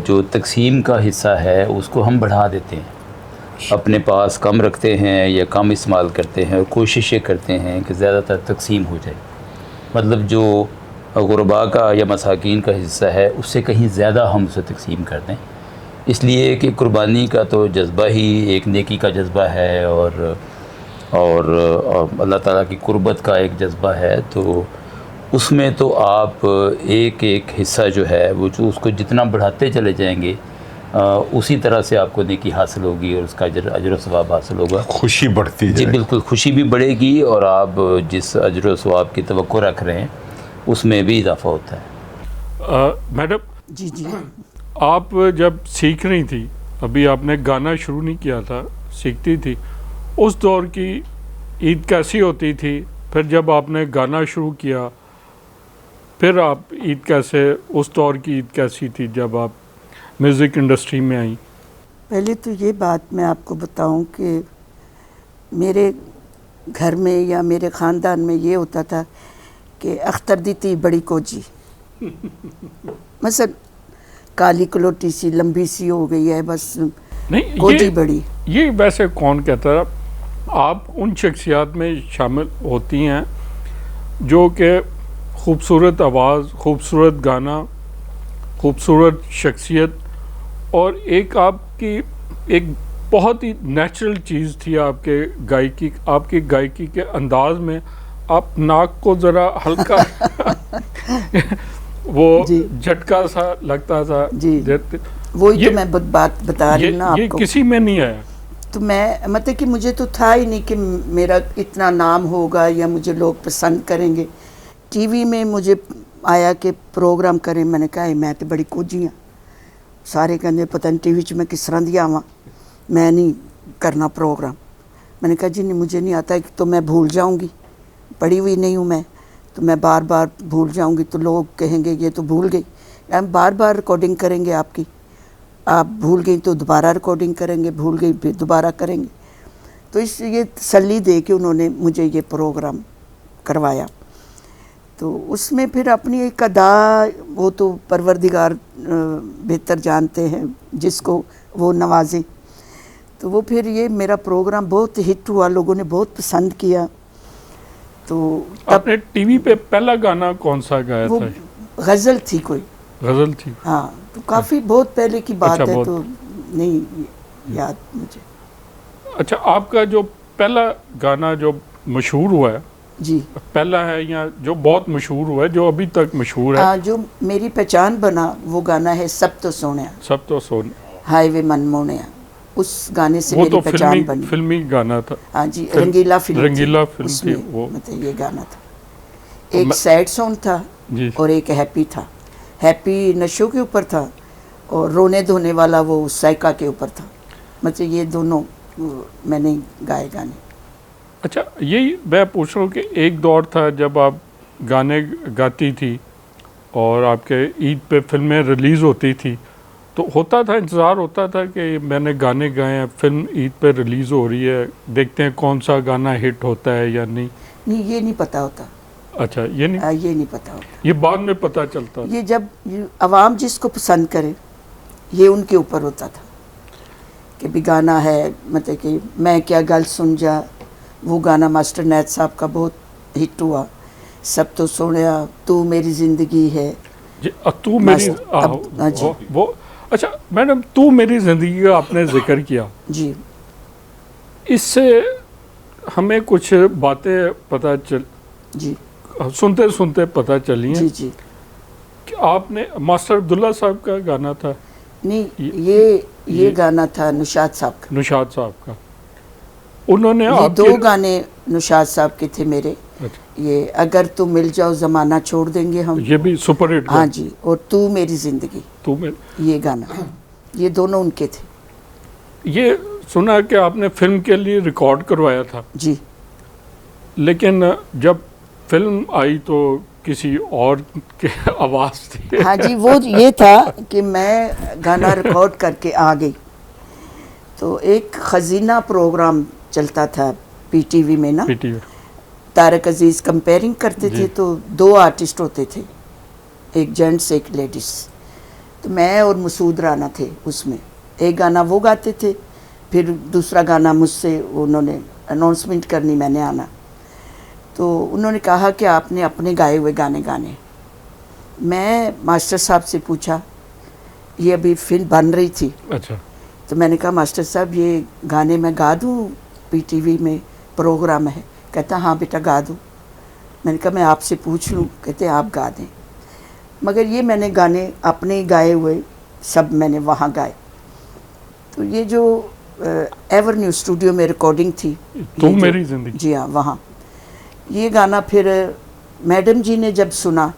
جو تقسیم کا حصہ ہے اس کو ہم بڑھا دیتے ہیں، اپنے پاس کم رکھتے ہیں یا کم استعمال کرتے ہیں، اور کوشش یہ کرتے ہیں کہ زیادہ تر تقسیم ہو جائے. مطلب جو غرباء کا یا مساکین کا حصہ ہے اس سے کہیں زیادہ ہم اسے تقسیم کر دیں، اس لیے کہ قربانی کا تو جذبہ ہی ایک نیکی کا جذبہ ہے، اور اللہ تعالیٰ کی قربت کا ایک جذبہ ہے. تو اس میں تو آپ ایک حصہ جو ہے وہ جو اس کو جتنا بڑھاتے چلے جائیں گے اسی طرح سے آپ کو نیکی حاصل ہوگی اور اس کا اجر و ثواب حاصل ہوگا. خوشی بڑھتی جائے. جی بالکل، خوشی بھی بڑھے گی اور آپ جس اجر و ثواب کی توقع رکھ رہے ہیں اس میں بھی اضافہ ہوتا ہے. میڈم جی جی، آپ جب سیکھ رہی تھی، ابھی آپ نے گانا شروع نہیں کیا تھا، سیکھتی تھی، اس دور کی عید کیسی ہوتی تھی؟ پھر جب آپ نے گانا شروع کیا پھر آپ عید کیسے، اس دور کی عید کیسی تھی جب آپ میوزک انڈسٹری میں آئیں؟ پہلے تو یہ بات میں آپ کو بتاؤں کہ میرے گھر میں یا میرے خاندان میں یہ ہوتا تھا کہ اختر دی تھی بڑی کوجی، مثلا کالی کلوٹی سی لمبی سی ہو گئی ہے، بس نہیں کوجی بڑی. یہ ویسے کون کہتا ہے؟ آپ ان شخصیات میں شامل ہوتی ہیں جو کہ خوبصورت آواز، خوبصورت گانا، خوبصورت شخصیت، اور ایک آپ کی ایک بہت ہی نیچرل چیز تھی آپ کے گائیکی کے انداز میں. آپ ناک کو ذرا ہلکا وہ جھٹکا سا لگتا تھا. جی وہی تو میں بات بتا رہی ہوں نا آپ کو. یہ کسی میں نہیں آیا. تو میں مطلب کہ مجھے تو تھا ہی نہیں کہ میرا اتنا نام ہوگا یا مجھے لوگ پسند کریں گے. ٹی وی میں مجھے آیا کہ پروگرام کریں، میں نے کہا میں تو بڑی کوجی ہوں. سارے کہتے پتہ نہیں ٹی وی چ میں کس طرح دی آواں، میں نہیں کرنا پروگرام. میں نے کہا جی نہیں، مجھے نہیں آتا، تو میں بھول جاؤں گی، پڑھی ہوئی نہیں ہوں میں، تو میں بار بار بھول جاؤں گی، تو لوگ کہیں گے یہ تو بھول گئی. ہم بار بار ریکارڈنگ کریں گے آپ کی، آپ بھول گئی تو دوبارہ ریکارڈنگ کریں گے، بھول گئی پھر دوبارہ کریں گے. تو یہ تسلی دے کے انہوں نے مجھے یہ پروگرام کروایا. تو اس میں پھر اپنی ایک ادا، وہ تو پروردگار بہتر جانتے ہیں جس کو وہ نوازے. تو وہ پھر یہ میرا پروگرام بہت ہٹ ہوا، لوگوں نے بہت پسند کیا. تو آپ نے ٹی وی پہ پہلا گانا کون سا گایا تھا؟ غزل تھی کوئی. غزل تھی؟ ہاں، تو کافی بہت پہلے کی بات ہے، تو نہیں یاد مجھے. اچھا، آپ کا جو پہلا گانا جو مشہور ہوا ہے، جی پہلا ہے یا جو بہت مشہور ہوا ہے، جو ابھی تک مشہور ہے؟ جو میری پہچان بنا وہ گانا ہے سب تو سونیا، سب تو سونیا، ہائے وے من مونیا. اس گانے سے میری پہچان بنی. فلمی گانا تھا. ہاں جی، رنگیلا فلم تھی وہ. مطلب یہ گانا تھا. ایک سیڈ سانگ تھا اور ایک ہیپی تھا. ہیپی نشوں کے اوپر تھا اور رونے دھونے والا وہ سائیکا کے اوپر تھا. مطلب یہ دونوں میں نے گائے گانے. اچھا، یہی میں پوچھ رہا ہوں کہ ایک دور تھا جب آپ गाने गाती थी और आपके ईद पे फिल्में रिलीज़ होती थी, तो होता था, इंतज़ार होता था कि मैंने गाने गाए हैं, फिल्म ईद पे रिलीज़ हो रही है, देखते हैं कौन सा गाना हिट होता है या नहीं? नहीं, ये नहीं पता होता। अच्छा, ये नहीं, ये नहीं पता होता। ये बाद में पता चलता? ये जब आवाम जिसको पसंद करे, ये उनके ऊपर होता था कि भी गाना है, मतलब कि मैं क्या गल सुन जा, वो गाना मास्टर नैत साहब का बहुत हिट हुआ। सब तो सुनिया, तू मेरी ज़िंदगी है जी, तू मेरी हाँ जी। वो अच्छा मैडम, तू मेरी ज़िंदगी का आपने जिक्र किया जी। इससे हमें कुछ बातें पता चल, जी सुनते सुनते पता चली हैं जी जी। कि आपने, मास्टर अब्दुल्ला साहब का गाना था? नहीं, ये गाना था नुशाद साहब का। नुशाद साहब का। उन्होंने ये आपके 2 गाने नुशाद साहब के थे मेरे। अच्छा, ये अगर तू मिल जाओ ज़माना छोड़ देंगे हम, ये भी सुपर हिट? हाँ जी, और तू मेरी ज़िंदगी, तू में ये गाना, ये दोनों उनके थे। ये सुना कि आपने फिल्म के लिए रिकॉर्ड करवाया था, जी। लेकिन जब फिल्म आई तो किसी और के आवाज़ थी। हाँ जी, वो ये था कि मैं गाना रिकॉर्ड करके आ गई, तो एक खजीना प्रोग्राम चलता था पीटीवी में ना, पीटीवी। तारक अजीज़ कंपेयरिंग करते थे, तो 2 आर्टिस्ट होते थे, एक जेंट्स एक लेडीज़। तो मैं और मसूद राना थे उसमें। एक गाना वो गाते थे, फिर दूसरा गाना मुझसे उन्होंने अनाउंसमेंट करनी, मैंने आना। तो उन्होंने कहा कि आपने अपने गाए हुए गाने गाने। मैं मास्टर साहब से पूछा, ये अभी फिल्म बन रही थी, अच्छा, तो मैंने कहा मास्टर साहब ये गाने मैं गा दूँ, पीटीवी में प्रोग्राम है? कहता हाँ बेटा गा दूँ। मैंने कहा मैं आपसे पूछ लूँ? कहते आप गा दें। मगर ये मैंने गाने अपने गाए हुए सब मैंने वहाँ गाए। तो ये जो एवर न्यू स्टूडियो में रिकॉर्डिंग थी, तू मेरी ज़िंदगी, जी हाँ, वहाँ ये गाना फिर मैडम जी ने जब सुना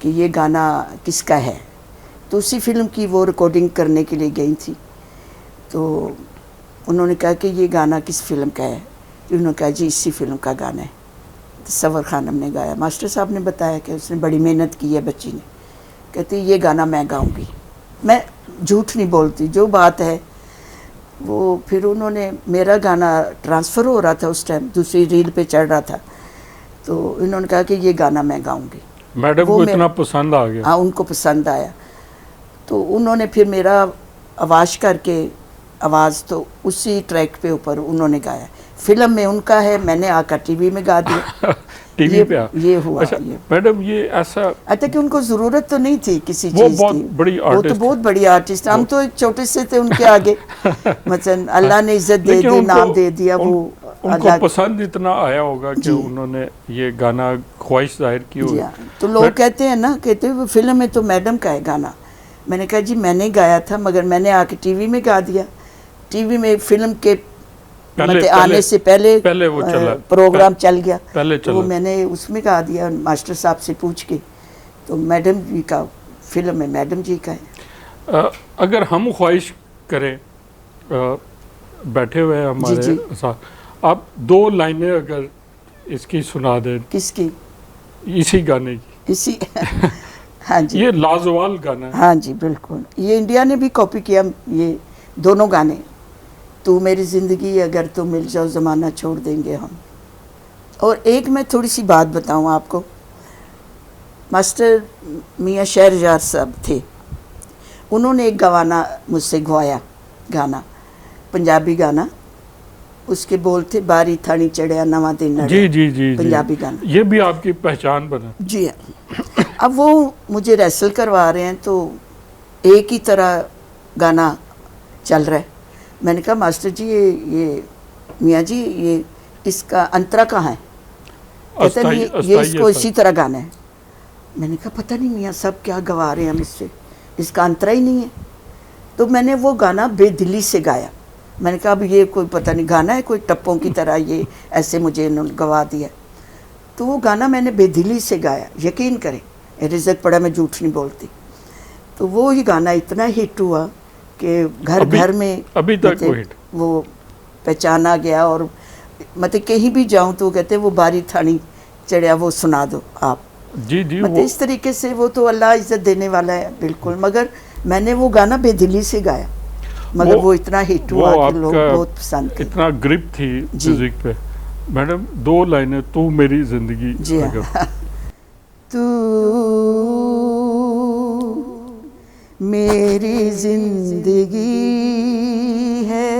कि ये गाना किसका है, तो उसी फिल्म की वो रिकॉर्डिंग करने के लिए गई थी। तो उन्होंने कहा कि ये गाना किस फिल्म का है? तो उन्होंने कहा जी इसी फिल्म का गाना है। तसव्वुर खानम ने गाया। मास्टर साहब ने बताया कि उसने बड़ी मेहनत की है बच्ची ने। कहती ये गाना मैं गाऊंगी। मैं झूठ नहीं बोलती, जो बात है वो। फिर उन्होंने, मेरा गाना ट्रांसफ़र हो रहा था उस टाइम, दूसरी रील पे चढ़ रहा था, तो इन्होंने कहा कि ये गाना मैं गाऊंगी। मैडम को इतना पसंद आ गया? हाँ, उनको पसंद आया। तो उन्होंने फिर मेरा आवाज़ करके, आवाज़ तो उसी ट्रैक पे ऊपर उन्होंने गाया। फिल्म में उनका है, मैंने आकर टीवी में गा दिया। टीवी पे ये हुआ। अच्छा मैडम, ये ऐसा अच्छा कि उनको ज़रूरत तो नहीं थी किसी वो चीज़ बहुत की, बड़ी वो तो आर्टिस्ट, बहुत बड़ी आर्टिस्ट। हम तो एक छोटे से थे उनके आगे। मतलब अल्लाह ने इज्जत दे दी, नाम दे दिया। वो उनको पसंद इतना आया होगा कि उन्होंने ये गाना ख्वाहिश जाहिर की होगी। तो लोग कहते हैं ना, कहते हैं वो फिल्म में तो मैडम का है गाना। मैंने कहा जी मैंने गाया था, मगर मैंने आके टीवी में गा दिया। टीवी में फिल्म के मतलब आने से पहले वो चला, प्रोग्राम चल गया, पहले तो वो मैंने उसमें गा दिया मास्टर साहब से पूछ के। तो मैडम जी का फिल्म में मैडम जी का है। अगर हम ख्वाहिश करें, बैठे हुए हमारे साथ, आप 2 लाइनें अगर इसकी सुना दें। किसकी? इसी गाने की। इसी हाँ जी, ये लाजवाल गाना है। हाँ जी बिल्कुल। ये इंडिया ने भी कॉपी किया, ये दोनों गाने। तू मेरी ज़िंदगी, अगर तू मिल जाओ ज़माना छोड़ देंगे हम। और एक मैं थोड़ी सी बात बताऊं आपको, मास्टर मियाँ शहरयार साहब थे, उन्होंने एक गवाना मुझसे गवाया, गाना पंजाबी गाना। उसके बोल थे बारी थानी चढ़िया नवा दिन। जी जी जी, पंजाबी गाना। ये भी आपकी पहचान बना? जी हाँ। अब वो मुझे रेसल करवा रहे हैं, तो एक ही तरह गाना चल रहा है। मैंने कहा मास्टर जी ये मियाँ जी ये इसका अंतरा कहाँ है? कहते नहीं ये इसको इसी तरह गाना है। मैंने कहा पता नहीं मियाँ साहब क्या गवा रहे हैं हम इससे, इसका अंतरा ही नहीं है। तो मैंने वो गाना बेदिली से गाया। मैंने कहा अब ये कोई पता नहीं गाना है कोई टप्पों की तरह, ये ऐसे मुझे इन्होंने गवा दिया। तो वो गाना मैंने बेदिली से गाया, यकीन करें रिजल्ट पड़ा, मैं झूठ नहीं बोलती। तो वो ही गाना इतना हिट हुआ कि घर घर में अभी तक वो पहचाना गया। और मतलब कहीं भी जाऊं तो कहते वो बारी थानी चढ़िया वो सुना दो आप। जी जी मतलब वो इस तरीके से वो तो अल्लाह इज्जत देने वाला है बिल्कुल। मगर मैंने वो गाना बेदिली से गाया, मगर वो इतना हिट हुआ कि लोग आपका बहुत पसंद किए। इतना ग्रिप थी जी। म्यूजिक पे। मैडम 2 लाइनें, तू मेरी जिंदगी जी अगर हाँ। तू मेरी जिंदगी है,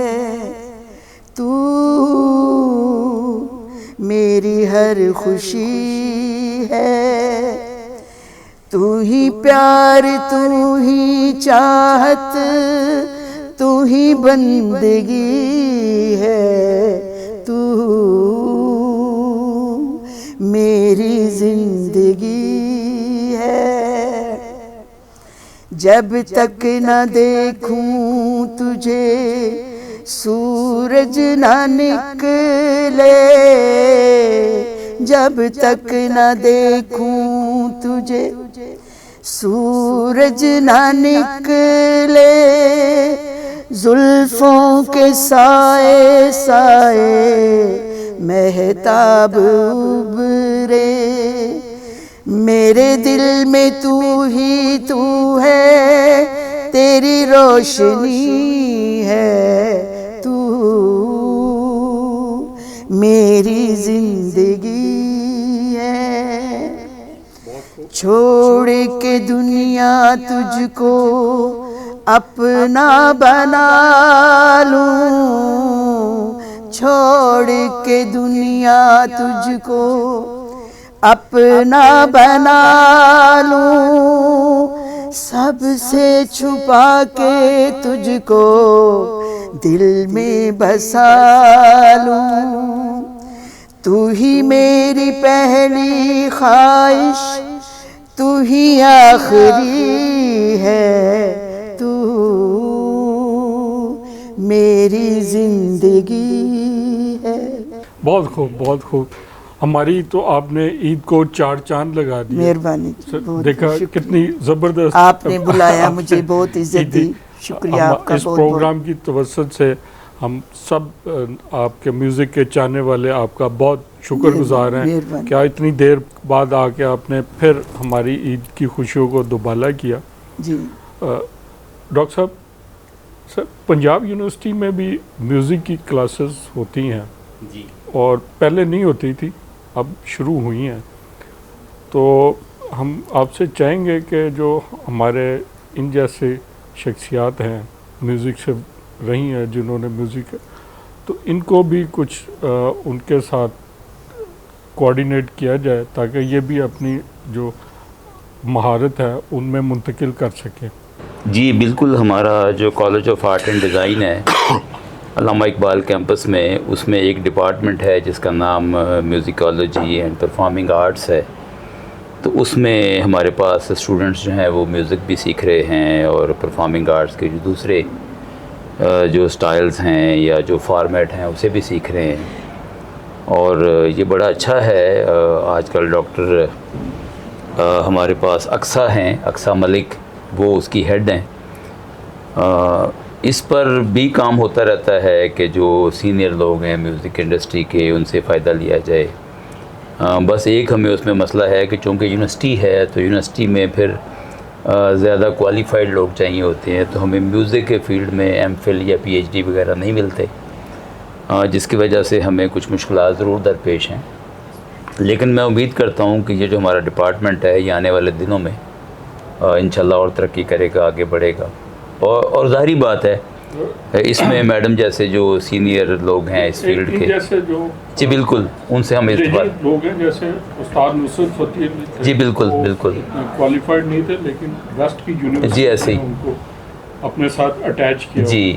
तू मेरी हर खुशी है, तू ही प्यार, तू ही चाहत, तू ही बंदगी है, तू मेरी जिंदगी है। जब तक न देखूं तुझे सूरज न निकले, जब तक न देखूं तुझे सूरज न निकले, जुल्फों के साए साए महताब उभरे, मेरे दिल में तू ही तू है, तेरी रोशनी है, तू मेरी जिंदगी है। छोड़ के दुनिया तुझको अपना बना लूं, छोड़ के दुनिया तुझको अपना बना लूं, सबसे छुपा के तुझको दिल में बसा लूं। तू ही मेरी पहली ख्वाहिश, तू ही आखिरी है, तू मेरी जिंदगी है। बहुत खूब, बहुत खूब। हमारी तो आपने ईद को 4 चांद लगा दिए। मेहरबानी, सर, बहुत देखा शुक्रिया। कितनी जबरदस्त आपने बुलाया, मुझे बहुत इज्जत दी, शुक्रिया आपका इस बहुत प्रोग्राम की तवज्जुह से हम सब आपके म्यूज़िक के चाहने वाले आपका बहुत शुक्रगुजार हैं। मेहरबानी। क्या इतनी देर बाद आके आपने फिर हमारी ईद की खुशियों को दुबाला किया। जी। डॉक्टर साहब, सर पंजाब यूनिवर्सिटी में भी म्यूज़िक की क्लासेस होती हैं जी। और पहले नहीं होती थी, अब शुरू हुई हैं। तो हम आपसे चाहेंगे कि जो हमारे इन जैसे शख्सियात हैं, म्यूज़िक से रही हैं, जिन्होंने म्यूज़िक, तो इनको भी कुछ उनके साथ कोऑर्डिनेट किया जाए ताकि ये भी अपनी जो महारत है उनमें मुंतकिल कर सकें। जी बिल्कुल, हमारा जो college of art and design है अल्लामा इकबाल कैंपस में, उसमें एक डिपार्टमेंट है जिसका नाम म्यूज़िकोलॉजी एंड परफॉर्मिंग आर्ट्स है। तो उसमें हमारे पास स्टूडेंट्स जो हैं वो म्यूज़िक भी सीख रहे हैं और परफॉर्मिंग आर्ट्स के जो दूसरे जो स्टाइल्स हैं या जो फॉर्मेट हैं उसे भी सीख रहे हैं। और ये बड़ा अच्छा है। आजकल डॉक्टर हमारे पास अक्सा हैं, अक्सा मलिक, वो उसकी हेड हैं। इस पर भी काम होता रहता है कि जो सीनियर लोग हैं म्यूज़िक इंडस्ट्री के, उनसे फ़ायदा लिया जाए। बस एक हमें उसमें मसला है कि चूँकि यूनिवर्सिटी है तो यूनिवर्सिटी में फिर ज़्यादा क्वालिफ़ाइड लोग चाहिए होते हैं, तो हमें म्यूज़िक के फील्ड में एमफिल या पीएचडी वगैरह नहीं मिलते, जिसकी वजह से हमें कुछ मुश्किलात ज़रूर दरपेश हैं। लेकिन मैं उम्मीद करता हूँ कि ये जो हमारा डिपार्टमेंट है ये आने वाले दिनों में इंशाल्लाह और तरक्की करेगा, आगे बढ़ेगा। और ज़ाहिरी बात है इसमें मैडम जैसे जो सीनियर लोग हैं इस फील्ड के, जैसे जो जी बिल्कुल, उनसे हम इस्तेमाल लोग हैं, जैसे उस्ताद नुसरत फतेह अली थे, जी बिल्कुल वो बिल्कुल क्वालिफाइड नहीं थे लेकिन वेस्ट की यूनिवर्सिटी जी, ऐसे ही। ने उनको अपने साथ अटैच किया। जी,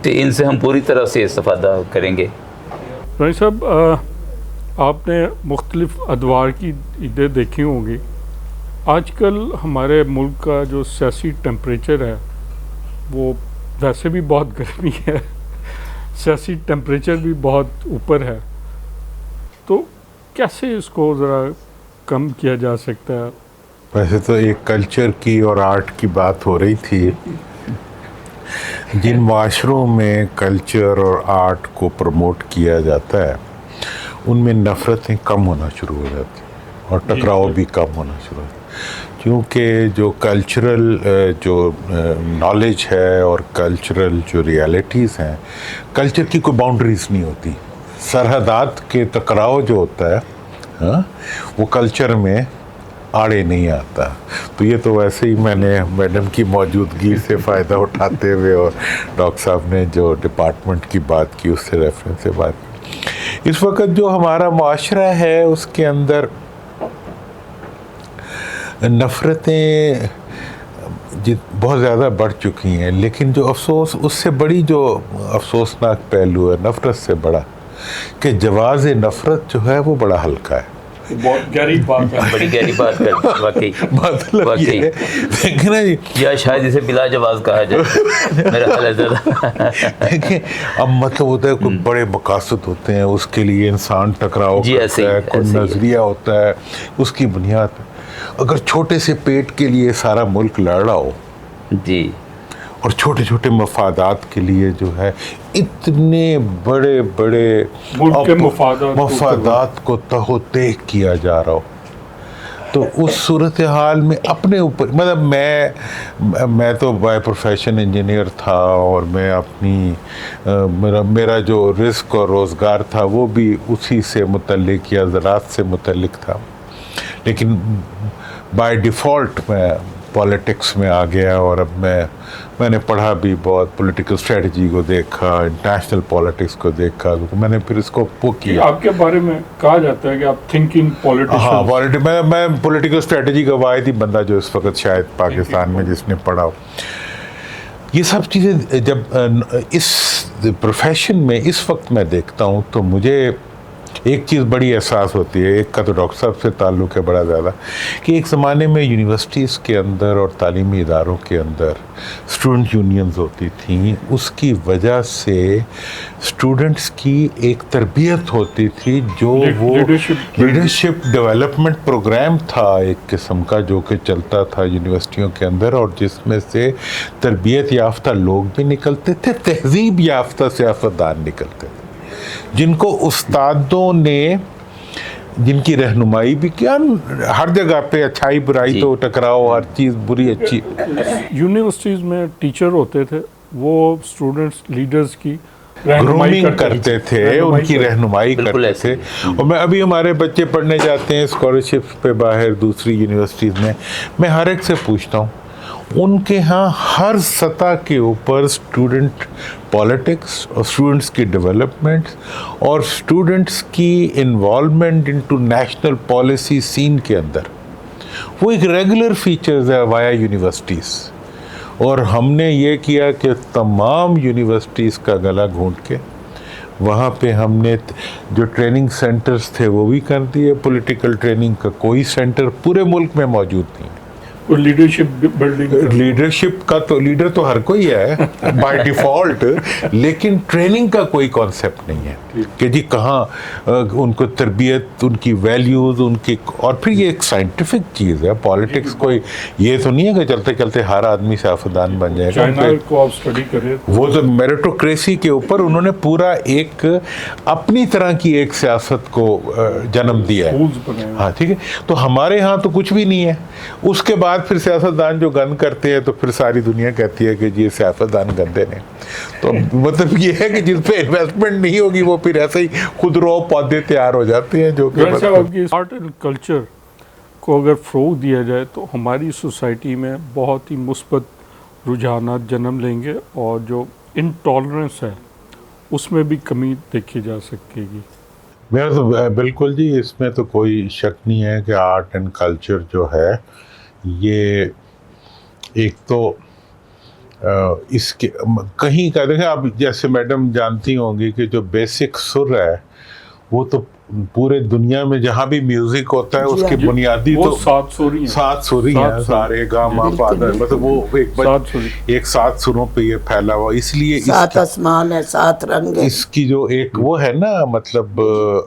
तो इनसे हम पूरी तरह से इस्तेफादा करेंगे। भाई साहब, आपने मुख्तलिफ अदवार की ईदें देखी होंगी। आजकल हमारे मुल्क का जो सियासी टेम्परेचर है वो वैसे भी बहुत गर्मी है, सियासी टेम्परेचर भी बहुत ऊपर है, तो कैसे इसको ज़रा कम किया जा सकता है? वैसे तो एक कल्चर की और आर्ट की बात हो रही थी। जिन माशरों में कल्चर और आर्ट को प्रमोट किया जाता है उनमें नफ़रतें कम होना शुरू हो जाती हैं। اور ٹکراؤ بھی کم ہونا شروع ہوا، کیونکہ جو کلچرل جو نالج ہے اور کلچرل جو ریالٹیز ہیں، کلچر کی کوئی باؤنڈریز نہیں ہوتی، سرحدات کے ٹکراؤ جو ہوتا ہے ہاں وہ کلچر میں آڑے نہیں آتا. تو یہ تو ویسے ہی میں نے میڈم کی موجودگی سے فائدہ اٹھاتے ہوئے اور ڈاکٹر صاحب نے جو ڈپارٹمنٹ کی بات کی اس سے ریفرنس سے بات کی. اس وقت جو ہمارا معاشرہ ہے اس کے اندر نفرتیں بہت زیادہ بڑھ چکی ہیں، لیکن جو افسوس اس سے بڑی جو افسوسناک پہلو ہے نفرت سے بڑا کہ جواز نفرت جو ہے وہ بڑا ہلکا ہے. بہت گہری بات ہے، بڑی گہری بات ہے واقعی. مطلب یہ ہے دیکھیں نا جی، یا شاید اسے بلا جواز کہا جائے میرا خیال ہے زیادہ. دیکھیں اب مطلب ہوتا ہے کوئی بڑے مقاصد ہوتے ہیں، اس کے لیے انسان ٹکراؤ کرتا ہے، کوئی نظریہ ہوتا ہے، اس کی بنیاد پہ اگر چھوٹے سے پیٹ کے لیے سارا ملک لڑ رہا ہو جی، اور چھوٹے چھوٹے مفادات کے لیے جو ہے اتنے بڑے بڑے ملک کے مفادات کو تہو تیگ کیا جا رہا ہو، تو اس صورتحال میں اپنے اوپر مطلب میں تو بائی پروفیشن انجینئر تھا اور میں اپنی میرا جو رزق اور روزگار تھا وہ بھی اسی سے متعلق یا زراعت سے متعلق تھا، لیکن بائی ڈیفالٹ میں پالیٹکس میں آ گیا. اور اب میں نے پڑھا بھی بہت، پولیٹیکل اسٹریٹجی کو دیکھا، انٹرنیشنل پالیٹکس کو دیکھا، تو میں نے پھر اس کو وہ کیا. آپ کے بارے میں کہا جاتا ہے کہ آپ تھنکنگ پولیٹیشین. ہاں، میں پولیٹیکل اسٹریٹجی کا واحد ہی بندہ جو اس وقت شاید پاکستان میں جس نے پڑھا ہو. یہ سب چیزیں جب اس پروفیشن میں اس وقت میں دیکھتا ہوں تو مجھے ایک چیز بڑی احساس ہوتی ہے. ایک کا تو ڈاکٹر صاحب سے تعلق ہے بڑا زیادہ، کہ ایک زمانے میں یونیورسٹیز کے اندر اور تعلیمی اداروں کے اندر اسٹوڈنٹ یونینز ہوتی تھیں، اس کی وجہ سے اسٹوڈنٹس کی ایک تربیت ہوتی تھی جو وہ لیڈرشپ ڈیولپمنٹ پروگرام تھا ایک قسم کا جو کہ چلتا تھا یونیورسٹیوں کے اندر، اور جس میں سے تربیت یافتہ لوگ بھی نکلتے تھے، تہذیب یافتہ سیاستدان نکلتے تھے، جن کو استادوں نے جن کی رہنمائی بھی کیا. ہر جگہ پہ اچھائی برائی تو ٹکراؤ، ہر چیز بری اچھی. یونیورسٹیز میں ٹیچر ہوتے تھے، وہ اسٹوڈنٹس لیڈرز کی گرومنگ کرتے تھے، ان کی رہنمائی کرتے تھے. اور میں ابھی ہمارے بچے پڑھنے جاتے ہیں اسکالرشپ پہ باہر دوسری یونیورسٹیز میں ہر ایک سے پوچھتا ہوں ان کے ہاں ہر سطح کے اوپر اسٹوڈنٹ پالیٹکس اور اسٹوڈنٹس کی ڈیولپمنٹ اور اسٹوڈنٹس کی انوالومنٹ انٹو نیشنل پالیسی سین کے اندر وہ ایک ریگولر فیچرز ہے وایا یونیورسٹیز. اور ہم نے یہ کیا کہ تمام یونیورسٹیز کا گلا گھونٹ کے وہاں پہ ہم نے جو ٹریننگ سینٹرز تھے وہ بھی کر دیے. پولیٹیکل ٹریننگ کا کوئی سینٹر پورے ملک میں موجود نہیں. لیڈرشپ بلڈنگ، لیڈرشپ کا تو لیڈر تو ہر کوئی ہے بائی ڈیفالٹ، لیکن ٹریننگ کا کوئی کانسیپٹ نہیں ہے کہ جی کہاں ان کو تربیت، ان کی ویلیوز، ان کی. اور پھر یہ ایک سائنٹیفک چیز ہے پالیٹکس. کوئی یہ تو نہیں ہے کہ چلتے چلتے ہر آدمی سیاستدان بن جائے گا. چائنا کو آپ اسٹڈی کریں، وہ تو میریٹوکریسی کے اوپر انہوں نے پورا ایک اپنی طرح کی ایک سیاست کو جنم دیا ہے. ہاں ٹھیک ہے. تو ہمارے ہاں تو کچھ بھی نہیں ہے. اس کے بعد پھر سیاستدان جو گند کرتے ہیں تو پھر ساری دنیا کہتی ہے کہ جی سیاستدان گندے نے. تو مطلب یہ ہے کہ جس پہ انویسٹمنٹ نہیں ہوگی وہ پھر ایسے ہی خود رو پودے تیار ہو جاتے ہیں. جو کہ آرٹ اینڈ کلچر کو اگر فروغ دیا جائے تو ہماری سوسائٹی میں بہت ہی مثبت رجحانات جنم لیں گے اور جو انٹالرنس ہے اس میں بھی کمی دیکھی جا سکے گی. میرا تو بالکل جی اس میں تو کوئی شک نہیں ہے کہ آرٹ اینڈ کلچر جو ہے یہ ایک تو اس کے کہیں کا دیکھیں آپ جیسے میڈم جانتی ہوں گی کہ جو بیسک سر ہے وہ تو پورے دنیا میں جہاں بھی میوزک ہوتا ہے اس کی بنیادی تو سات سری ہیں، سارے گا ما پا دا، مطلب وہ ایک سات سروں پہ یہ پھیلا ہوا. اس لیے سات آسمان ہے، سات رنگ ہے. اس کی جو ایک وہ ہے نا مطلب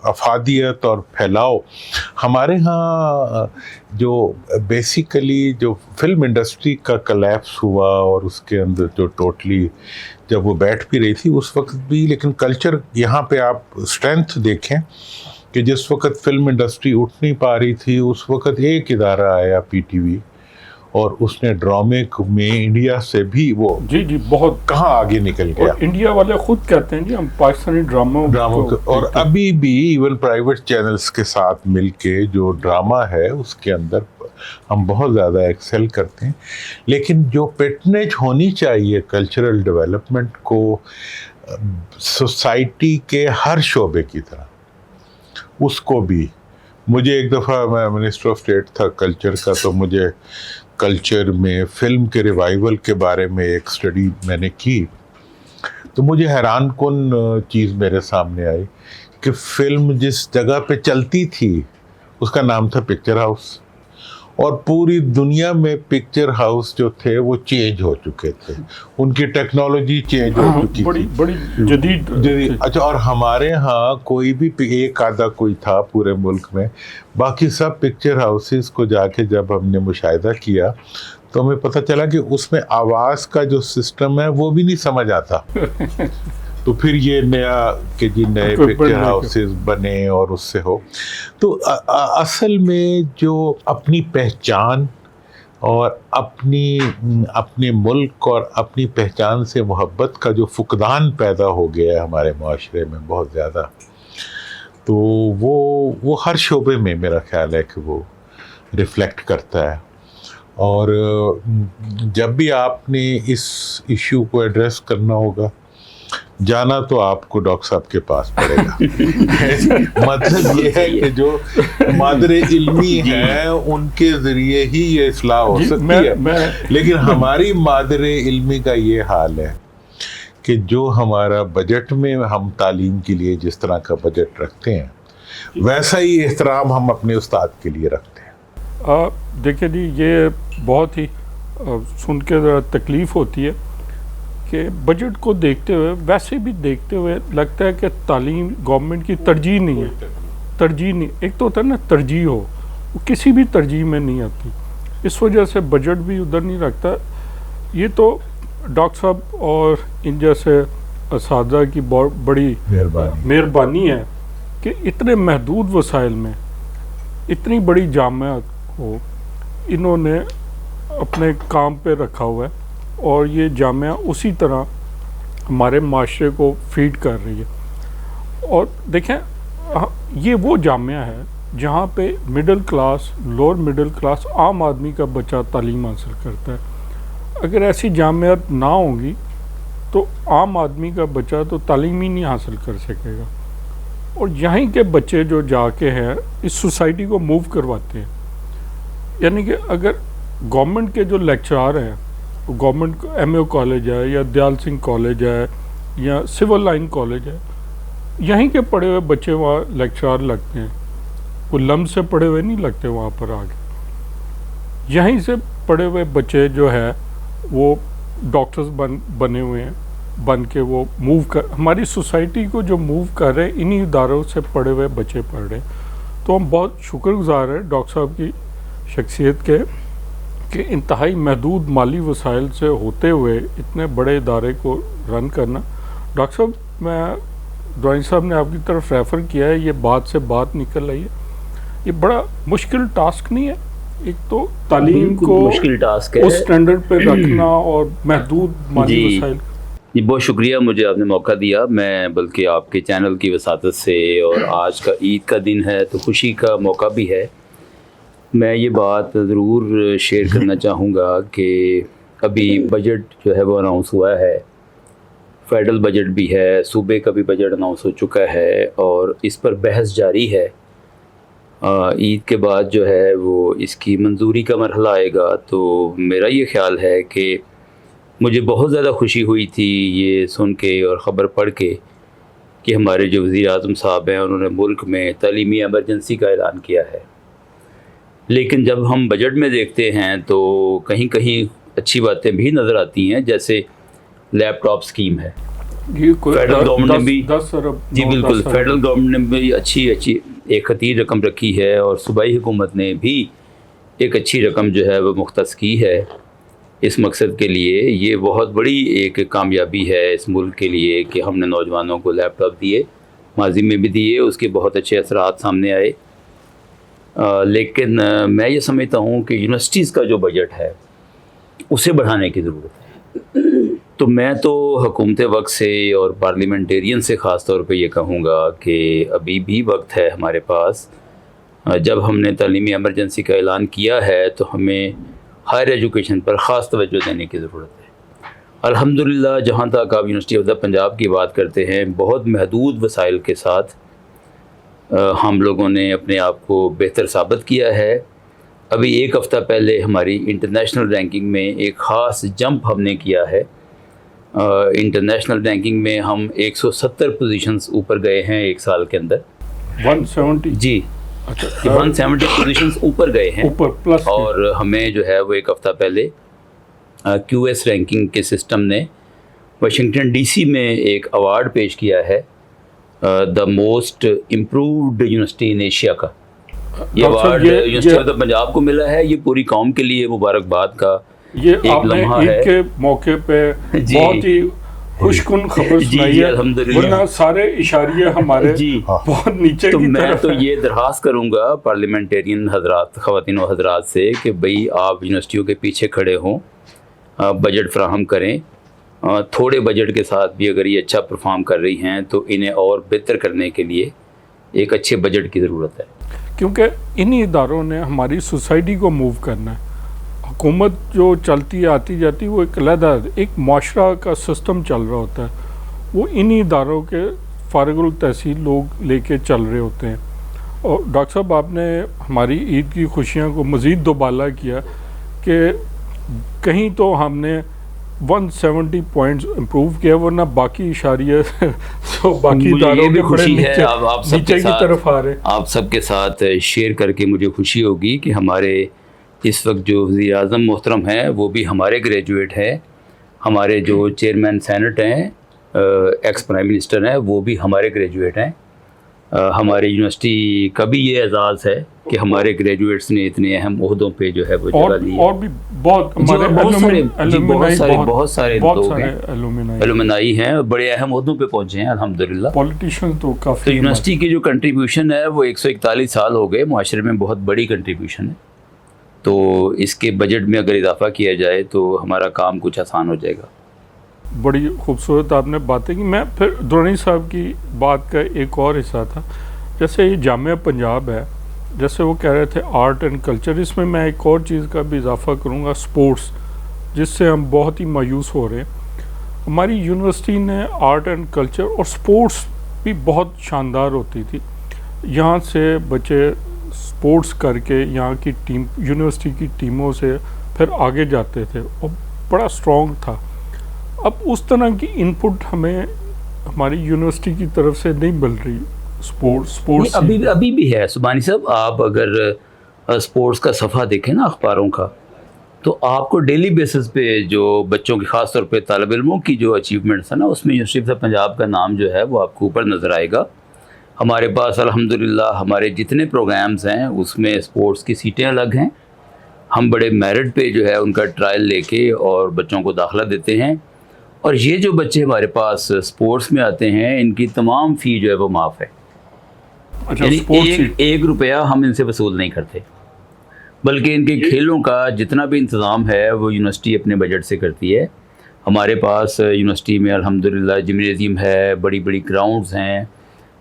افادیت اور پھیلاؤ. ہمارے ہاں جو بیسیکلی جو فلم انڈسٹری کا کلیپس ہوا اور اس کے اندر جو ٹوٹلی جب وہ بیٹھ بھی رہی تھی اس وقت بھی، لیکن کلچر یہاں پہ آپ اسٹرینتھ دیکھیں کہ جس وقت فلم انڈسٹری اٹھ نہیں پا رہی تھی اس وقت ایک ادارہ آیا PTV اور اس نے ڈرامے میں انڈیا سے بھی وہ جی بہت کہاں آگے نکل گیا. انڈیا والے خود کہتے ہیں جی ہم پاکستانی ڈراموں اور ابھی بھی ایون پرائیویٹ چینلز کے ساتھ مل کے جو ڈرامہ ہے اس کے اندر ہم بہت زیادہ ایکسل کرتے ہیں. لیکن جو پیٹنیج ہونی چاہیے کلچرل ڈیولپمنٹ کو سوسائٹی کے ہر شعبے کی طرح اس کو بھی. مجھے ایک دفعہ میں منسٹر آف اسٹیٹ تھا کلچر کا تو مجھے کلچر میں فلم کے ریوائول کے بارے میں ایک اسٹڈی میں نے کی تو مجھے حیران کن چیز میرے سامنے آئی کہ فلم جس جگہ پہ چلتی تھی اس کا نام تھا پکچر ہاؤس اور پوری دنیا میں پکچر ہاؤس جو تھے وہ چینج ہو چکے تھے, ان کی ٹیکنالوجی چینج ہو چکی تھی, بڑی جدید. اچھا, اور ہمارے ہاں کوئی بھی ایک آدھا کوئی تھا پورے ملک میں, باقی سب پکچر ہاؤسز کو جا کے جب ہم نے مشاہدہ کیا تو ہمیں پتہ چلا کہ اس میں آواز کا جو سسٹم ہے وہ بھی نہیں سمجھ آتا. تو پھر یہ نیا کہ جی نئے پکچر ہاؤسز بنے اور اس سے ہو. تو اصل میں جو اپنی پہچان اور اپنے ملک اور اپنی پہچان سے محبت کا جو فقدان پیدا ہو گیا ہے ہمارے معاشرے میں بہت زیادہ, تو وہ ہر شعبے میں میرا خیال ہے کہ وہ ریفلیکٹ کرتا ہے. اور جب بھی آپ نے اس ایشو کو ایڈریس کرنا ہوگا جانا تو آپ کو ڈاکٹر صاحب کے پاس پڑے گا. مطلب یہ ہے کہ جو مادر علمی ہیں ان کے ذریعے ہی یہ اصلاح ہو سکتی ہے. لیکن ہماری مادر علمی کا یہ حال ہے کہ جو ہمارا بجٹ میں ہم تعلیم کے لیے جس طرح کا بجٹ رکھتے ہیں ویسا ہی احترام ہم اپنے استاد کے لیے رکھتے ہیں. دیکھیں جی یہ بہت ہی سن کے ذرا تکلیف ہوتی ہے کہ بجٹ کو دیکھتے ہوئے ویسے بھی دیکھتے ہوئے لگتا ہے کہ تعلیم گورنمنٹ کی ترجیح نہیں ہے. ترجیح نہیں, ایک تو ہوتا ہے نا ترجیح ہو, وہ کسی بھی ترجیح میں نہیں آتی, اس وجہ سے بجٹ بھی ادھر نہیں رکھتا. یہ تو ڈاکٹر صاحب اور ان جیسے اساتذہ کی بہت بڑی مہربانی ہے کہ اتنے محدود وسائل میں اتنی بڑی جامعہ کو انہوں نے اپنے کام پہ رکھا ہوا ہے اور یہ جامعہ اسی طرح ہمارے معاشرے کو فیڈ کر رہی ہے. اور دیکھیں یہ وہ جامعہ ہے جہاں پہ middle class, lower middle class, عام آدمی کا بچہ تعلیم حاصل کرتا ہے. اگر ایسی جامعات نہ ہوں گی تو عام آدمی کا بچہ تو تعلیم ہی نہیں حاصل کر سکے گا. اور یہیں کے بچے جو جا کے ہیں اس سوسائٹی کو موو کرواتے ہیں. یعنی کہ اگر گورنمنٹ کے جو لیکچرار ہیں, گورنمنٹ MAO کالج ہے یا دیال سنگھ کالج ہے یا سول لائن کالج ہے, یہیں کے پڑھے ہوئے بچے وہاں لیکچرار لگتے ہیں. کوئی لم سے پڑھے ہوئے نہیں لگتے وہاں پر آگے. یہیں سے پڑھے ہوئے بچے جو ہے وہ ڈاکٹرز بنے ہوئے ہیں, بن کے وہ موو کر ہماری سوسائٹی کو جو موو کر رہے ہیں انہی اداروں سے پڑھے ہوئے بچے پڑھ رہے ہیں. تو ہم بہت شکر گزار ہیں ڈاکٹر صاحب کی شخصیت کے کہ انتہائی محدود مالی وسائل سے ہوتے ہوئے اتنے بڑے ادارے کو رن کرنا. ڈاکٹر صاحب میں ڈرائنگ صاحب نے آپ کی طرف ریفر کیا ہے, یہ بات سے بات نکل رہی ہے, یہ بڑا مشکل ٹاسک نہیں ہے. ایک تو تعلیم کو مشکل ٹاسک ہے اس سٹینڈرڈ پہ رکھنا اور محدود مالی وسائل. جی بہت شکریہ مجھے آپ نے موقع دیا. میں بلکہ آپ کے چینل کی وساطت سے, اور آج کا عید کا دن ہے تو خوشی کا موقع بھی ہے, میں یہ بات ضرور شیئر کرنا چاہوں گا کہ ابھی بجٹ جو ہے وہ اناؤنس ہوا ہے, فیڈرل بجٹ بھی ہے, صوبے کا بھی بجٹ اناؤنس ہو چکا ہے اور اس پر بحث جاری ہے. عید کے بعد جو ہے وہ اس کی منظوری کا مرحلہ آئے گا. تو میرا یہ خیال ہے کہ مجھے بہت زیادہ خوشی ہوئی تھی یہ سن کے اور خبر پڑھ کے کہ ہمارے جو وزیر اعظم صاحب ہیں انہوں نے ملک میں تعلیمی ایمرجنسی کا اعلان کیا ہے. لیکن جب ہم بجٹ میں دیکھتے ہیں تو کہیں کہیں اچھی باتیں بھی نظر آتی ہیں, جیسے لیپ ٹاپ اسکیم ہے. فیڈرل گورنمنٹ نے بھی جی بالکل فیڈرل گورنمنٹ نے بھی اچھی ایک خطیر رقم رکھی ہے, اور صوبائی حکومت نے بھی ایک اچھی رقم جو ہے وہ مختص کی ہے اس مقصد کے لیے. یہ بہت بڑی ایک کامیابی ہے اس ملک کے لیے کہ ہم نے نوجوانوں کو لیپ ٹاپ دیے. ماضی میں بھی دیے, اس کے بہت اچھے اثرات سامنے آئے. لیکن میں یہ سمجھتا ہوں کہ یونیورسٹیز کا جو بجٹ ہے اسے بڑھانے کی ضرورت ہے. تو میں تو حکومت وقت سے اور پارلیمنٹیرین سے خاص طور پہ یہ کہوں گا کہ ابھی بھی وقت ہے ہمارے پاس. جب ہم نے تعلیمی ایمرجنسی کا اعلان کیا ہے تو ہمیں ہائر ایجوکیشن پر خاص توجہ دینے کی ضرورت ہے. الحمدللہ جہاں تک آپ یونیورسٹی آف دا پنجاب کی بات کرتے ہیں, بہت محدود وسائل کے ساتھ ہم لوگوں نے اپنے آپ کو بہتر ثابت کیا ہے. ابھی ایک ہفتہ پہلے ہماری انٹرنیشنل رینکنگ میں ایک خاص جمپ ہم نے کیا ہے. انٹرنیشنل رینکنگ میں ہم 170 پوزیشنز اوپر گئے ہیں ایک سال کے اندر. 170 جی, 170 پوزیشنز اوپر گئے ہیں. اوپر پلس, اور ہمیں جو ہے وہ ایک ہفتہ پہلے کیو ایس رینکنگ کے سسٹم نے واشنگٹن ڈی سی میں ایک ایوارڈ پیش کیا ہے, the most improved university in Asia کا. یہ award university of the Punjab کو ملا ہے. یہ پوری قوم کے لیے مبارکباد کا یہ آپ نے عید کے موقع پہ بہت ہی خوش کن خبر سنائی ہے, ورنہ سارے اشاریے ہمارے بہت نیچے تو کی میں طرف تو ہیں. یہ درخواست کروں گا پارلیمنٹیرین حضرات, خواتین و حضرات سے کہ بھئی آپ یونیورسٹیوں کے پیچھے کھڑے ہوں, بجٹ فراہم کریں. تھوڑے بجٹ کے ساتھ بھی اگر یہ اچھا پرفارم کر رہی ہیں تو انہیں اور بہتر کرنے کے لیے ایک اچھے بجٹ کی ضرورت ہے, کیونکہ انہی اداروں نے ہماری سوسائٹی کو موو کرنا ہے. حکومت جو چلتی آتی جاتی وہ ایک علیحدہ ایک معاشرہ کا سسٹم چل رہا ہوتا ہے, وہ انہی اداروں کے فارغ التحصیل لوگ لے کے چل رہے ہوتے ہیں. اور ڈاکٹر صاحب آپ نے ہماری عید کی خوشیاں کو مزید دوبالا کیا کہ کہیں تو ہم نے 170 پوائنٹس امپروو کیا, ورنہ باقی اشاریہ تو باقی اداروں کے بڑے نیچے کی طرف آ رہے. آپ سب کے ساتھ شیئر کر کے مجھے خوشی ہوگی کہ ہمارے اس وقت جو وزیر اعظم محترم ہیں وہ بھی ہمارے گریجویٹ ہیں, ہمارے جو چیئرمین سینٹ ہیں ایکس پرائم منسٹر ہیں وہ بھی ہمارے گریجویٹ ہیں. ہمارے یونیورسٹی کا بھی یہ اعزاز ہے کہ ہمارے گریجویٹس نے اتنے اہم عہدوں پہ جو ہے وہ جگہ لی ہے. اور بھی بہت سارے لوگ ہیں, ایلومنائی ہیں, بڑے اہم عہدوں پہ پہنچے ہیں الحمدللہ. پولیٹیشین تو کافی. تو یونیورسٹی کی جو کنٹریبیوشن ہے وہ 141 سال ہو گئے, معاشرے میں بہت بڑی کنٹریبیوشن ہے. تو اس کے بجٹ میں اگر اضافہ کیا جائے تو ہمارا کام کچھ آسان ہو جائے گا. بڑی خوبصورت آپ نے باتیں کی. میں پھر درانی صاحب کی بات کا ایک اور حصہ تھا, جیسے یہ جامعہ پنجاب ہے, جیسے وہ کہہ رہے تھے آرٹ اینڈ کلچر, اس میں میں ایک اور چیز کا بھی اضافہ کروں گا, سپورٹس, جس سے ہم بہت ہی مایوس ہو رہے ہیں. ہماری یونیورسٹی نے آرٹ اینڈ کلچر اور سپورٹس بھی بہت شاندار ہوتی تھی. یہاں سے بچے سپورٹس کر کے یہاں کی ٹیم, یونیورسٹی کی ٹیموں سے پھر آگے جاتے تھے اور بڑا اسٹرانگ تھا. اب اس طرح کی ان پٹ ہمیں ہماری یونیورسٹی کی طرف سے نہیں مل رہی. سپورٹس ابھی بھی ہے سبحانی صاحب. آپ اگر سپورٹس کا صفحہ دیکھیں نا اخباروں کا, تو آپ کو ڈیلی بیسس پہ جو بچوں کی خاص طور پہ طالب علموں کی جو اچیومنٹس ہیں نا, اس میں یونیورسٹی آف پنجاب کا نام جو ہے وہ آپ کو اوپر نظر آئے گا. ہمارے پاس الحمدللہ ہمارے جتنے پروگرامز ہیں اس میں سپورٹس کی سیٹیں الگ ہیں. ہم بڑے میرٹ پہ جو ہے ان کا ٹرائل لے کے اور بچوں کو داخلہ دیتے ہیں. اور یہ جو بچے ہمارے پاس سپورٹس میں آتے ہیں ان کی تمام فی جو ہے وہ معاف ہے. یعنی ایک روپیہ ہم ان سے وصول نہیں کرتے, بلکہ ان کے کھیلوں کا جتنا بھی انتظام ہے وہ یونیورسٹی اپنے بجٹ سے کرتی ہے. ہمارے پاس یونیورسٹی میں الحمدللہ جمنیزیم ہے, بڑی بڑی گراؤنڈز ہیں,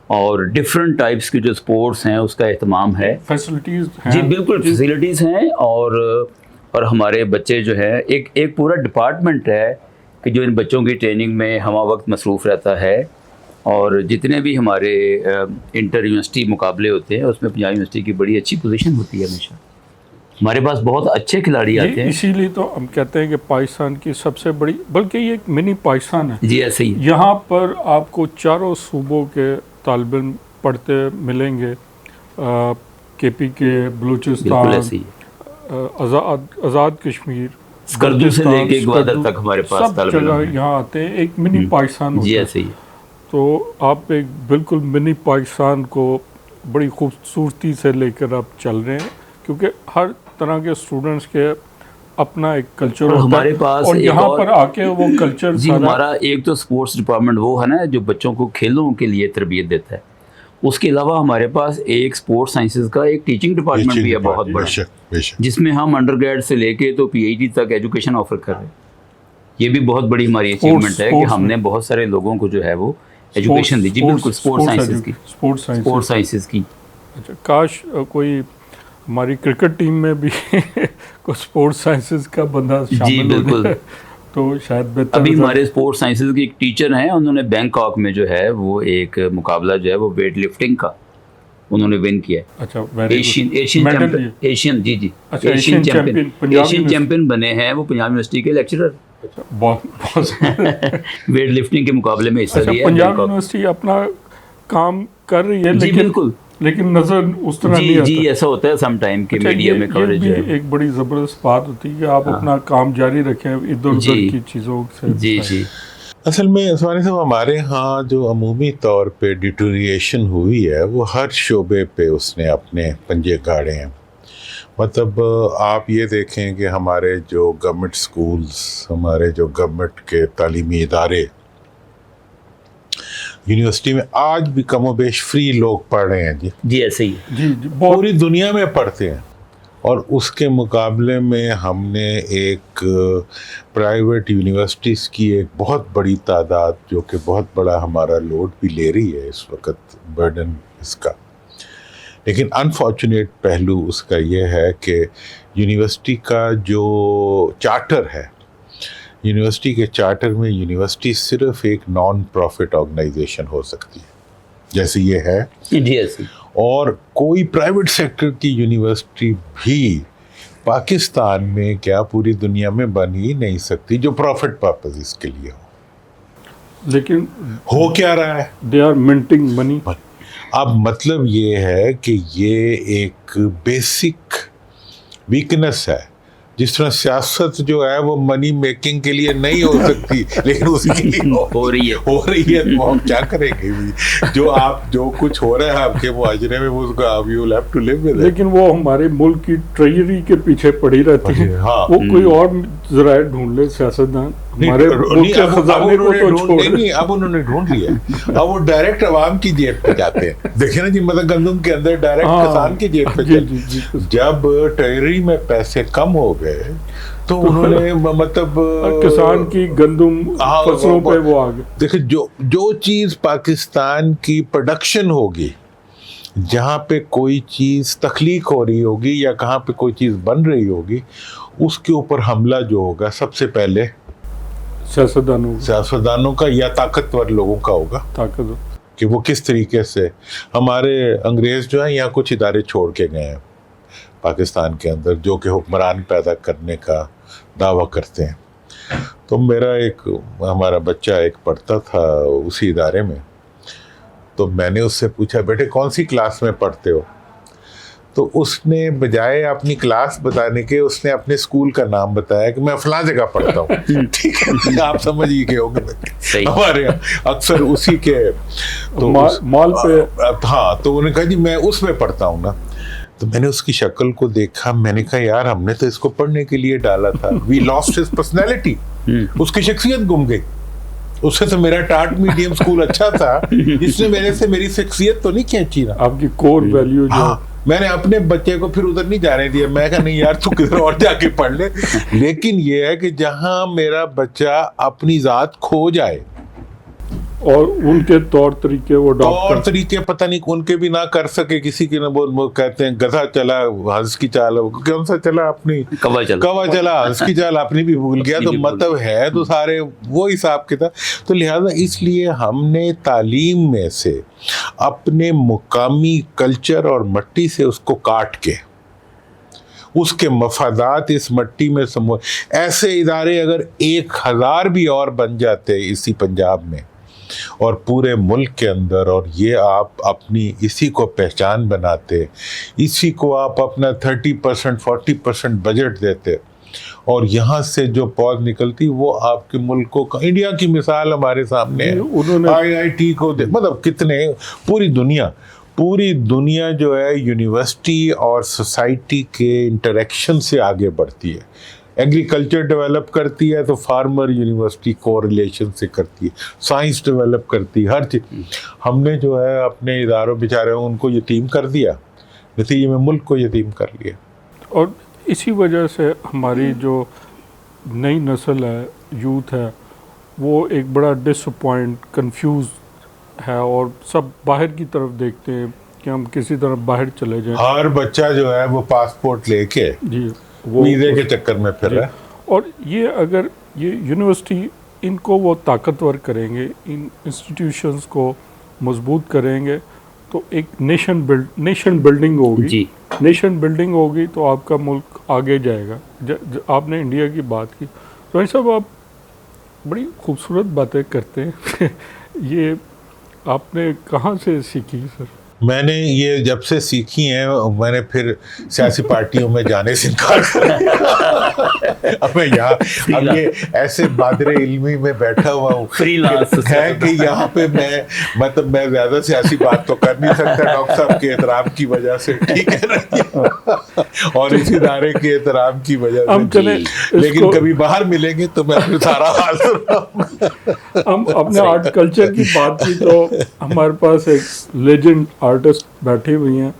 اور ڈفرینٹ ٹائپس کے جو سپورٹس ہیں اس کا اہتمام ہے. فیسلٹیز ہیں, جی بالکل فیسلٹیز ہیں. اور ہمارے بچے جو ہے ایک پورا ڈپارٹمنٹ ہے کہ جو ان بچوں کی ٹریننگ میں ہمہ وقت مصروف رہتا ہے. اور جتنے بھی ہمارے انٹر یونیورسٹی مقابلے ہوتے ہیں اس میں پنجاب یونیورسٹی کی بڑی اچھی پوزیشن ہوتی ہے. ہمیشہ ہمارے پاس بہت اچھے کھلاڑی آتے ہیں. اسی لیے تو ہم کہتے ہیں کہ پاکستان کی سب سے بڑی, بلکہ یہ ایک منی پاکستان ہے. جی ایسے ہی. یہاں پر آپ کو چاروں صوبوں کے طالب علم پڑھتے ملیں گے, کے پی کے, بلوچستان, آزاد کشمیر, اسکردو سے لے کے گوادر تک ہمارے پاس سب جگہ یہاں آتے ہیں. ایک منی پاکستان ہوتا ہے. جی ایسے ہی. تو آپ ایک بالکل منی پاکستان کو بڑی خوبصورتی سے لے کر آپ چل رہے ہیں, کیونکہ ہر طرح کے اسٹوڈنٹس کے अपना एक कल्चर और होता हमारे है पास और एक यहाँ और- पर आके वो कल्चर जी, हमारा एक तो स्पोर्ट्स डिपार्टमेंट वो है ना जो बच्चों को खेलों के लिए तरबियत देता है, उसके अलावा हमारे पास एक स्पोर्ट्स साइंसेज का एक टीचिंग डिपार्टमेंट भी है बहुत बड़ा, बेशक बेशक। जिसमें हम अंडरग्रेड से लेके तो पीएचडी तक एजुकेशन ऑफर कर रहे हैं। ये भी बहुत बड़ी हमारी अचीवमेंट है कि स्पोर्ट्स हमने बहुत सारे लोगों को जो है वो एजुकेशन दी। जी बिल्कुल, स्पोर्ट्स साइंसेज की, स्पोर्ट्स स्पोर्ट्स साइंसेज की। अच्छा, काश कोई हमारी क्रिकेट टीम में भी कुछ स्पोर्ट्स साइंसेज का बंदा जी शामिल हो बिल्कुल। जाए तो शायद बेहतर अभी हो जाए। हमारे स्पोर्ट्स साइंसेज के एक टीचर हैं, उन्होंने बैंकॉक में जो है वो एक मुकाबला जो है वो वेट लिफ्टिंग का उन्होंने विन किया है। अच्छा, very good. एशियन Medal लिए। एशियन जी जी अच्छा, Asian champion Punjab Asian university. Champion बने हैं वो पंजाब यूनिवर्सिटी के लेक्चरर। अच्छा, बहुत बहुत वेट लिफ्टिंग के मुकाबले में हिस्सा अच्छा, लिया है पंजाब बैंकॉक। यूनिवर्सिटी अपना काम कर रही है, जी लेकिन बिल्कुल, लेकिन नजर उस तरह नहीं जी आता। जी ऐसा होता है सम टाइम के अच्छा, मीडिया में ये कवरेज भी है। एक बड़ी जबरदस्त बात होती है कि आप अपना काम जारी रखें इधर उधर जी। की चीजों से। जी जी असल में सुभानी साहब, हमारे यहाँ जो अमूमी तौर पे डिटोरिएशन हुई है वो हर शोबे पे उसने अपने पंजे गाड़े हैं। मतलब आप ये देखें कि हमारे जो गवर्नमेंट स्कूल्स, हमारे जो गवर्नमेंट के तालीमी इदारे, यूनिवर्सिटी में आज भी कमोबेश फ्री लोग पढ़ रहे हैं जी, जी ऐसे ही है। जी जी, बहुत पूरी दुनिया में पढ़ते हैं। और उसके मुकाबले में हमने एक प्राइवेट यूनिवर्सिटीज़ की एक बहुत बड़ी तादाद, जो कि बहुत बड़ा हमारा लोड भी ले रही है इस वक्त, बर्डन इसका। लेकिन अनफॉर्चुनेट पहलू उसका ये है कि यूनिवर्सिटी का जो चार्टर है, यूनिवर्सिटी के चार्टर में यूनिवर्सिटी सिर्फ एक नॉन प्रॉफिट ऑर्गेनाइजेशन हो सकती है, जैसे ये है। जी ऐसे ही। और कोई प्राइवेट सेक्टर की यूनिवर्सिटी भी पाकिस्तान में क्या पूरी दुनिया में बन ही नहीं सकती जो प्रॉफिट पर्पस के लिए हो। लेकिन हो क्या रहा है, दे आर मिंटिंग मनी। अब मतलब ये है कि ये एक बेसिक वीकनेस है। जिस तरह सियासत जो है वो मनी मेकिंग के लिए नहीं हो सकती, लेकिन उसके लिए हो रही है तो हम क्या करेंगे भी? जो कुछ हो रहा है आपके मुआजरे में, वो उसका you will have to live with it. लेकिन वो हमारे मुल्क की ट्रेजरी के पीछे पड़ी रहती है। हाँ। वो कोई और जराए ढूंढ ले सियासतदान, हमारे मुल्क के खजाने को तो छोड़ दे। नहीं, अब उन्होंने ढूंढ लिया। अब वो डायरेक्ट अवाम की जेब पे जाते हैं। देखे ना जी, मतलब गंदम के अंदर डायरेक्ट हाँ। किसान की जेब पे जी, जाते जी, जी। हैं। जब ट्रेजरी में पैसे कम हो गए तो उन्होंने मतलब किसान की गंदम हाँ, फसलों पे वो आ गए। देखिए, जो चीज पाकिस्तान की प्रोडक्शन होगी, जहाँ पे कोई चीज तख्लीक हो रही होगी या कहाँ पे कोई चीज बन रही होगी, उसके ऊपर हमला जो होगा सबसे पहले सियासतदानों का या ताकतवर लोगों का होगा, ताकत। कि वो किस तरीके से। हमारे अंग्रेज जो है यहाँ कुछ इदारे छोड़ के गए हैं पाकिस्तान के अंदर, जो कि हुक्मरान पैदा करने का दावा करते हैं। तो हमारा बच्चा एक पढ़ता था उसी इदारे में, तो मैंने उससे पूछा, बेटे कौन सी क्लास में पढ़ते हो? तो उसने बजाय अपनी क्लास बताने के उसने अपने स्कूल का नाम बताया कि मैं फलां जगह पढ़ता हूँ। ठीक है, आप समझ ही गए होंगे। हमारे यहाँ अक्सर उसी के तो मॉल पे। हाँ, तो उन्होंने कहा जी मैं उसमें पढ़ता हूँ ना। तो मैंने उसकी शक्ल को देखा, मैंने कहा यार हमने तो इसको पढ़ने के लिए डाला था। वी लॉस्ट हिज पर्सनैलिटी, उसकी शख्सियत गुम गई। उससे तो मेरा टाट मीडियम स्कूल अच्छा था, इसने मेरी शख्सियत तो नहीं खींची ना। आपकी कोर वैल्यू जो हाँ, मैंने अपने बच्चे को फिर उधर नहीं जाने दिया। मैं कहा नहीं यार तू किधर और जाके पढ़ ले। लेकिन ये है कि जहां मेरा बच्चा अपनी जात खो जाए और उनके तौर तरीके वो तौर तरीके पता नहीं उनके भी ना कर सके, किसी की ना वो कहते हैं गधा चला हंस की चाल, कौन सा चला अपनी कवा चला हंस की चाल अपनी भी भूल गया। तो मतलब है तो सारे वो हिसाब किताब। तो लिहाजा इसलिए हमने तालीम में से अपने मुकामी कल्चर और मट्टी से उसको काट के उसके मफादात इस मट्टी में ऐसे इदारे अगर 1000 भी और बन जाते इसी पंजाब में और पूरे मुल्क के अंदर, और ये आप अपनी इसी को पहचान बनाते, इसी को आप अपना 30% 40% बजट देते, और यहाँ से जो पौध निकलती वो आपके मुल्कों का, इंडिया की मिसाल हमारे सामने है। उन्होंने IIT को मतलब कितने पूरी दुनिया जो है यूनिवर्सिटी और सोसाइटी के इंटरेक्शन से आगे बढ़ती है। ایگریکلچر ڈیولپ کرتی ہے تو فارمر یونیورسٹی کو ریلیشن سے کرتی ہے, سائنس ڈیولپ کرتی ہے, ہر چیز. ہم نے جو ہے اپنے اداروں بیچارے ان کو یتیم کر دیا, نتیجے میں ملک کو یتیم کر لیا. اور اسی وجہ سے ہماری جو نئی نسل ہے, یوتھ ہے, وہ ایک بڑا ڈس اپوائنٹ, کنفیوز ہے, اور سب باہر کی طرف دیکھتے ہیں کہ ہم کسی طرح باہر چلے جائیں. ہر بچہ جو ہے وہ پاسپورٹ لے کے جی, وہ ویزے کے چکر میں پھر رہا ہے. اور یہ اگر یہ یونیورسٹی ان کو وہ طاقتور کریں گے, ان انسٹیٹیوشنز کو مضبوط کریں گے, تو ایک نیشن بلڈنگ ہوگی. جی, نیشن بلڈنگ ہوگی تو آپ کا ملک آگے جائے گا. آپ نے انڈیا کی بات کی, تو صاحب آپ بڑی خوبصورت باتیں کرتے ہیں. یہ آپ نے کہاں سے سیکھی سر؟ میں نے یہ جب سے سیکھی ہیں, میں نے پھر سیاسی پارٹیوں میں جانے سے انکار کر اب میں یہاں اب یہ ایسے بادر علمی میں بیٹھا ہوا ہوں ہے کہ یہاں پہ میں مطلب میں زیادہ سیاسی بات تو کر نہیں سکتا ڈاکٹر صاحب کے احترام کی وجہ سے, ٹھیک ہے نا, اور اس ادارے کے احترام کی وجہ سے. لیکن کبھی باہر ملیں گے تو میں پھر سارا حال سناؤں. ہم اپنے آرٹ کلچر کی بات کی تو ہمارے پاس ایک لیجنڈ آرٹسٹ بیٹھی ہوئی ہیں.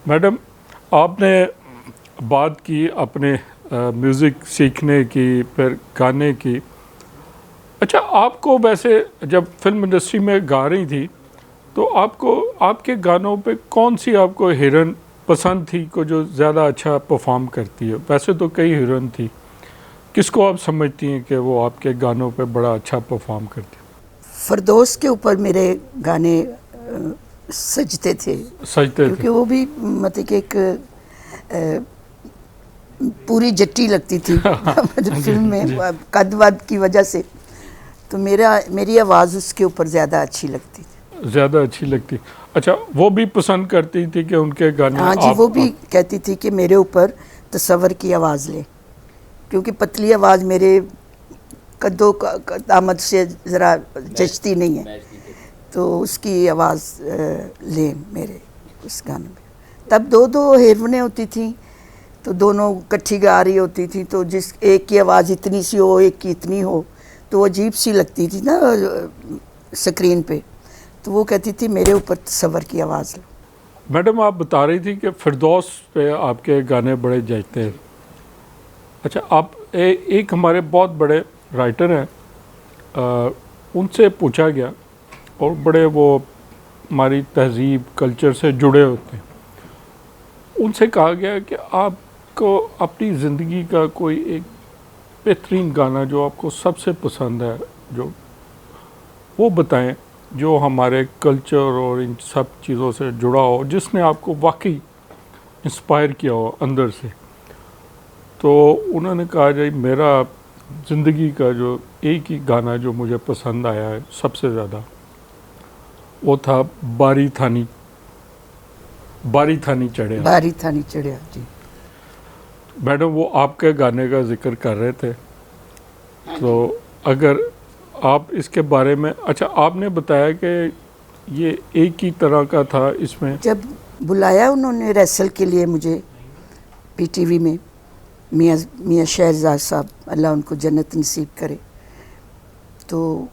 میڈم, آپ نے بات کی اپنے میوزک سیکھنے کی, پھر گانے کی. اچھا, آپ کو ویسے جب فلم انڈسٹری میں گا رہی تھی تو آپ کو آپ کے گانوں پہ کون سی آپ کو ہیروئن پسند تھی کو جو زیادہ اچھا پرفارم کرتی ہے؟ ویسے تو کئی ہیروئن تھی, کس کو آپ سمجھتی ہیں کہ وہ آپ کے گانوں پہ بڑا اچھا پرفارم کرتی ہے؟ فردوس کے اوپر میرے گانے سجتے تھے کیونکہ وہ بھی مطلب کہ ایک پوری جٹی لگتی تھی فلم میں قد ود کی وجہ سے, تو میری آواز اس کے اوپر زیادہ اچھی لگتی تھی. اچھا, وہ بھی پسند کرتی تھی کہ ان کے گانے؟ ہاں جی, وہ بھی کہتی تھی کہ میرے اوپر تصور کی آواز لے, کیونکہ پتلی آواز میرے قدوں آمد سے ذرا جچتی نہیں ہے, تو اس کی آواز لیں میرے اس گانے میں. تب دو ہیروینیں ہوتی تھیں تو دونوں کٹھی گا رہی ہوتی تھیں, تو جس ایک کی آواز اتنی سی ہو ایک کی اتنی ہو تو عجیب سی لگتی تھی نا سکرین پہ, تو وہ کہتی تھی میرے اوپر تصور کی آواز لو. میڈم, آپ بتا رہی تھی کہ فردوس پہ آپ کے گانے بڑے جچتے ہیں. اچھا, آپ ایک ہمارے بہت بڑے رائٹر ہیں, ان سے پوچھا گیا, اور بڑے وہ ہماری تہذیب کلچر سے جڑے ہوتے ہیں, ان سے کہا گیا کہ آپ کو اپنی زندگی کا کوئی ایک بہترین گانا جو آپ کو سب سے پسند ہے جو وہ بتائیں, جو ہمارے کلچر اور ان سب چیزوں سے جڑا ہو, جس نے آپ کو واقعی انسپائر کیا ہو اندر سے. تو انہوں نے کہا جی میرا زندگی کا جو ایک ہی گانا جو مجھے پسند آیا ہے سب سے زیادہ, وہ تھا باری تھانی چڑھیا. جی میڈم, وہ آپ کے گانے کا ذکر کر رہے تھے, تو اگر آپ اس کے بارے میں, اچھا آپ نے بتایا کہ یہ ایک ہی طرح کا تھا, اس میں جب بلایا انہوں نے ریسل کے لیے مجھے پی ٹی وی میں, میاں شہرزاد صاحب اللہ ان کو جنت نصیب کرے, تو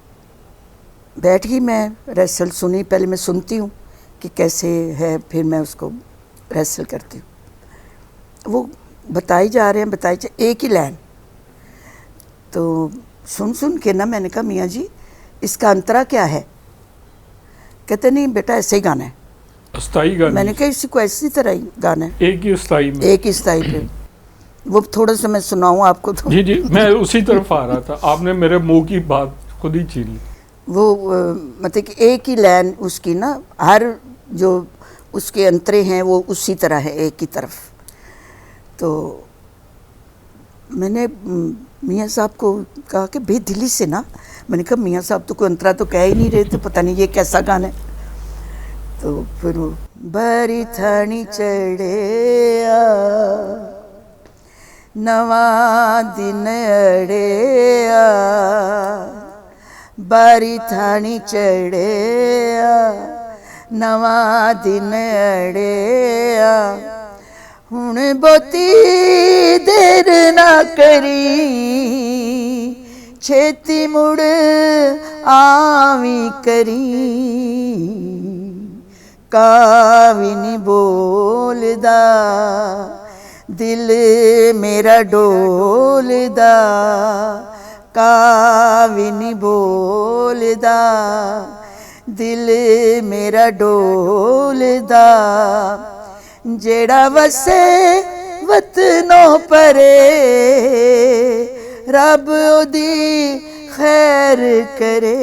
بیٹھ گئی میں, ریسل سنی. پہلے میں سنتی ہوں کہ کیسے ہے, پھر میں اس کو ریسل کرتی ہوں. وہ بتائی جا رہے ہیں ایک ہی لائن, تو سن کے نا میں نے کہا میاں جی اس کا انترا کیا ہے؟ کہتے نہیں بیٹا ایسے ہی گانا ہے, استائی گانا. میں نے کہا اسی کو ایسی طرح ہی گانا ہے, ایک ہی استائی پہ. وہ تھوڑا سا میں سناؤں آپ کو تو. جی میں اسی طرف آ رہا تھا, آپ نے میرے منہ کی بات خود ہی چھین لی. وہ مطلب کہ ایک ہی لائن اس کی نا, ہر جو اس کے انترے ہیں وہ اسی طرح ہے ایک ہی طرف. تو میں نے میاں صاحب کو کہا کہ بے دلی سے نا, میں نے کہا میاں صاحب تو کوئی انترا تو کہہ ہی نہیں رہے, تو پتہ نہیں یہ کیسا گانا ہے. تو پھر وہ باری تھانی چڑھیا نواں دن اڑیا, باری تھانی چڑھیا نواں دن اڑیا, हुण बहुती देर ना करी छेती मुड़ आवी करी कावी नी बोलदा दिल मेरा डोलदा कावी नी बोलदा दिल मेरा डोलदा जेड़ा वसे वतनों परे रब ओदी खैर करे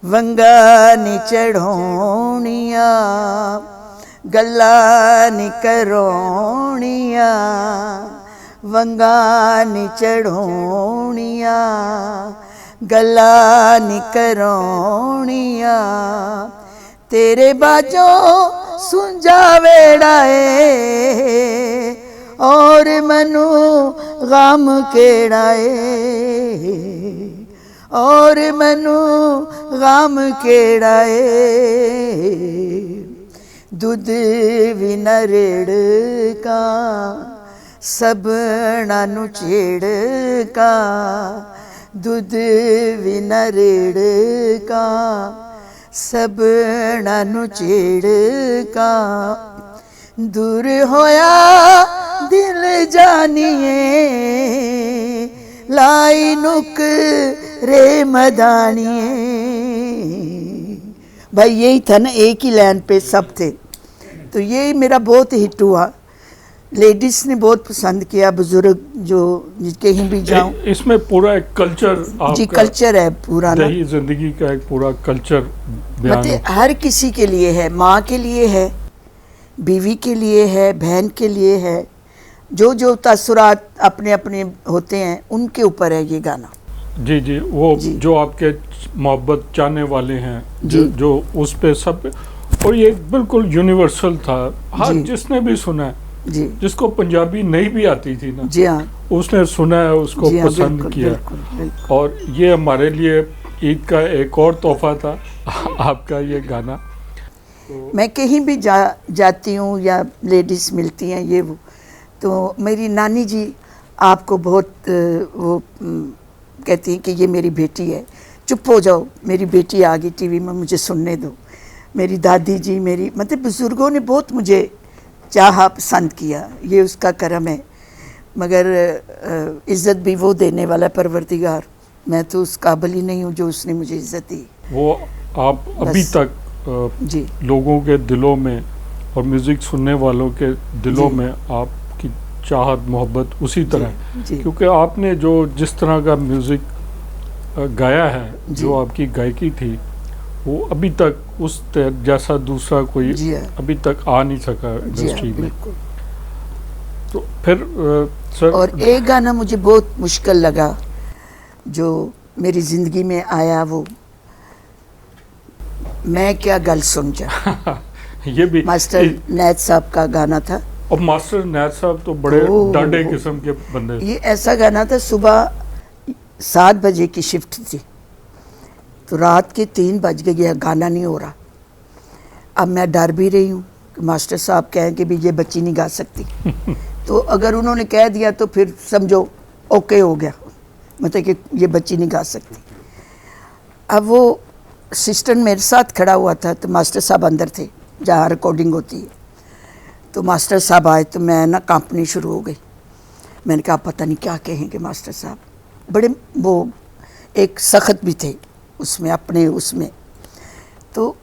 वंगा नी चढ़ोनिया गल्ला नी करोनिया वंगा नी चढ़ोनिया गल्ला नी करोनिया तेरे बाजों सुंजा वेड़ाए और मनु गम केड़ाए और मनु गम केड़ाए दूध भी न रेड़का सबना नु छेड़का दूध भी न रेड़का सबना नु छेड़का दूर होया दिल जानिए लाई नुक रे मदानिए। भाई यही था ना, एक ही लाइन पे सब थे, तो ये मेरा बहुत हिट हुआ, लेडीज़ ने बहुत पसंद किया, बुजुर्ग जो कहीं भी जाऊं। इसमें पूरा एक कल्चर जी कल्चर है पूरा ना, दही जिंदगी का एक पूरा कल्चर बयान मतलब हर किसी के लिए है, माँ के लिए है, बीवी के लिए है, बहन के लिए है, जो जो तासुरात अपने अपने होते हैं उनके ऊपर है ये गाना। जी जी, वो जी। जो आपके मोहब्बत चाहने वाले हैं जी। जो उस पे सब पे, और ये बिल्कुल यूनिवर्सल था, हर जी। जिसने भी सुना है, जी जिसको पंजाबी नहीं भी आती थी ना, जी हाँ, उसने सुना है, उसको जी हाँ, पसंद बिल्कुल, किया। बिल्कुल, बिल्कुल। और ये हमारे लिए ईद का एक और तोहफा था आपका ये गाना। मैं कहीं भी जाती हूँ या लेडीज़ मिलती हैं ये वो, तो मेरी नानी जी आपको बहुत वो कहती हैं कि ये मेरी बेटी है, चुप हो जाओ, मेरी बेटी आ गई टीवी में, मुझे सुनने दो। मेरी दादी जी, मेरी मतलब बुज़ुर्गों ने बहुत मुझे चाहा, पसंद किया, ये उसका करम है। मगर इज़्ज़त भी वो देने वाला परवरदिगार, मैं तो उस काबिल ही नहीं हूँ जो उसने मुझे इज़्ज़त दी। वो आप अभी बस। तक जी लोगों के दिलों में और म्यूज़िक सुनने वालों के दिलों जी। में आपकी चाहत मोहब्बत उसी तरह है, जी क्योंकि आपने जो जिस तरह का म्यूज़िक गाया है, जी। जो आपकी गायकी थी, वो अभी तक उस जैसा दूसरा कोई जी हाँ, अभी तक आ नहीं सका जी हाँ, इंडस्ट्री में। बिल्कुल। तो फिर सर, और एक गाना मुझे बहुत मुश्किल लगा जो मेरी ज़िंदगी में आया, वो मैं क्या गल सुन जा, ये भी मास्टर नैद साहब का गाना था। और मास्टर नैद साहब तो बड़े ओह। डाढ़े किस्म के बंदे। ये ऐसा गाना था, सुबह 7 बजे की शिफ्ट थी, तो रात के 3 बज गए, गाना नहीं हो रहा। अब मैं डर भी रही हूँ कि मास्टर साहब कहें कि भी ये बच्ची नहीं गा सकती तो अगर उन्होंने कह दिया तो फिर समझो ओके हो गया, मतलब कि ये बच्ची नहीं गा सकती। अब वो असिस्टेंट मेरे साथ खड़ा हुआ था, तो मास्टर साहब अंदर थे जहाँ रिकॉर्डिंग होती है, तो मास्टर साहब आए तो मैं ना कांपनी शुरू हो गई। मैंने कहा पता नहीं क्या कहेंगे मास्टर साहब, बड़े वो एक सख्त भी थे उसमें, अपने उसमें। तो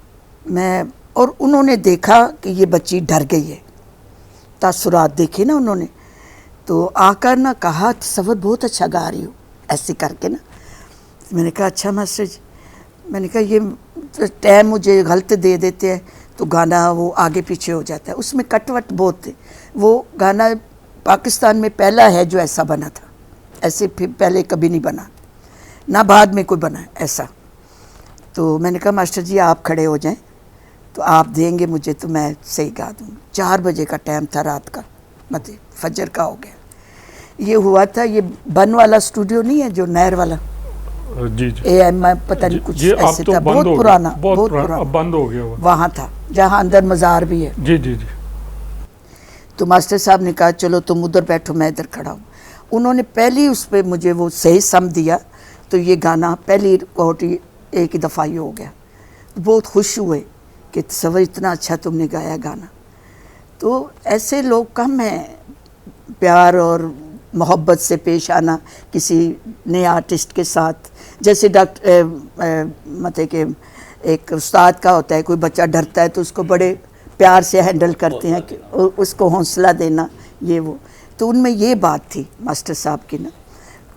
मैं, और उन्होंने देखा कि ये बच्ची डर गई है, तासुरात देखे ना उन्होंने, तो आकर ना कहा तसव्वुर बहुत अच्छा गा रही हो, ऐसे करके ना। मैंने कहा अच्छा मास्टर जी, मैंने कहा ये टाइम मुझे गलत दे देते हैं तो गाना वो आगे पीछे हो जाता है, उसमें कटवट बहुत थे। वो गाना पाकिस्तान में पहला है जो ऐसा बना था, ऐसे फिर पहले कभी नहीं बना, ना बाद में कोई बना ऐसा। तो मैंने कहा मास्टर जी आप खड़े हो जाएं, तो आप देंगे मुझे तो मैं सही गा दूँगी। 4 बजे का टाइम था रात का, मतलब फजर का हो गया। ये हुआ था, ये बन वाला स्टूडियो नहीं है जो नहर वाला, जी जी AM पता नहीं कुछ ये अब ऐसे तो था, बंद बहुत हो गया, पुराना, बहुत बहुत पुराना, पुराना। अब बंद हो गया वो। वहाँ था जहाँ अंदर मज़ार भी है। जी जी जी तो मास्टर साहब ने कहा चलो तुम उधर बैठो, मैं इधर खड़ा हूँ। उन्होंने पहली उस पर मुझे वो सही सम दिया, तो ये गाना पहली रिकॉर्ड एक ही दफ़ा ही हो गया। बहुत खुश हुए कि तस्वर इतना अच्छा तुमने गाया गाना। तो ऐसे लोग कम हैं, प्यार और मोहब्बत से पेश आना किसी नए आर्टिस्ट के साथ। जैसे मतलब कि एक उस्ताद का होता है, कोई बच्चा डरता है तो उसको बड़े प्यार से हैंडल करते हैं कि उसको हौसला देना, ये वो। तो उनमें ये बात थी मास्टर साहब की ना,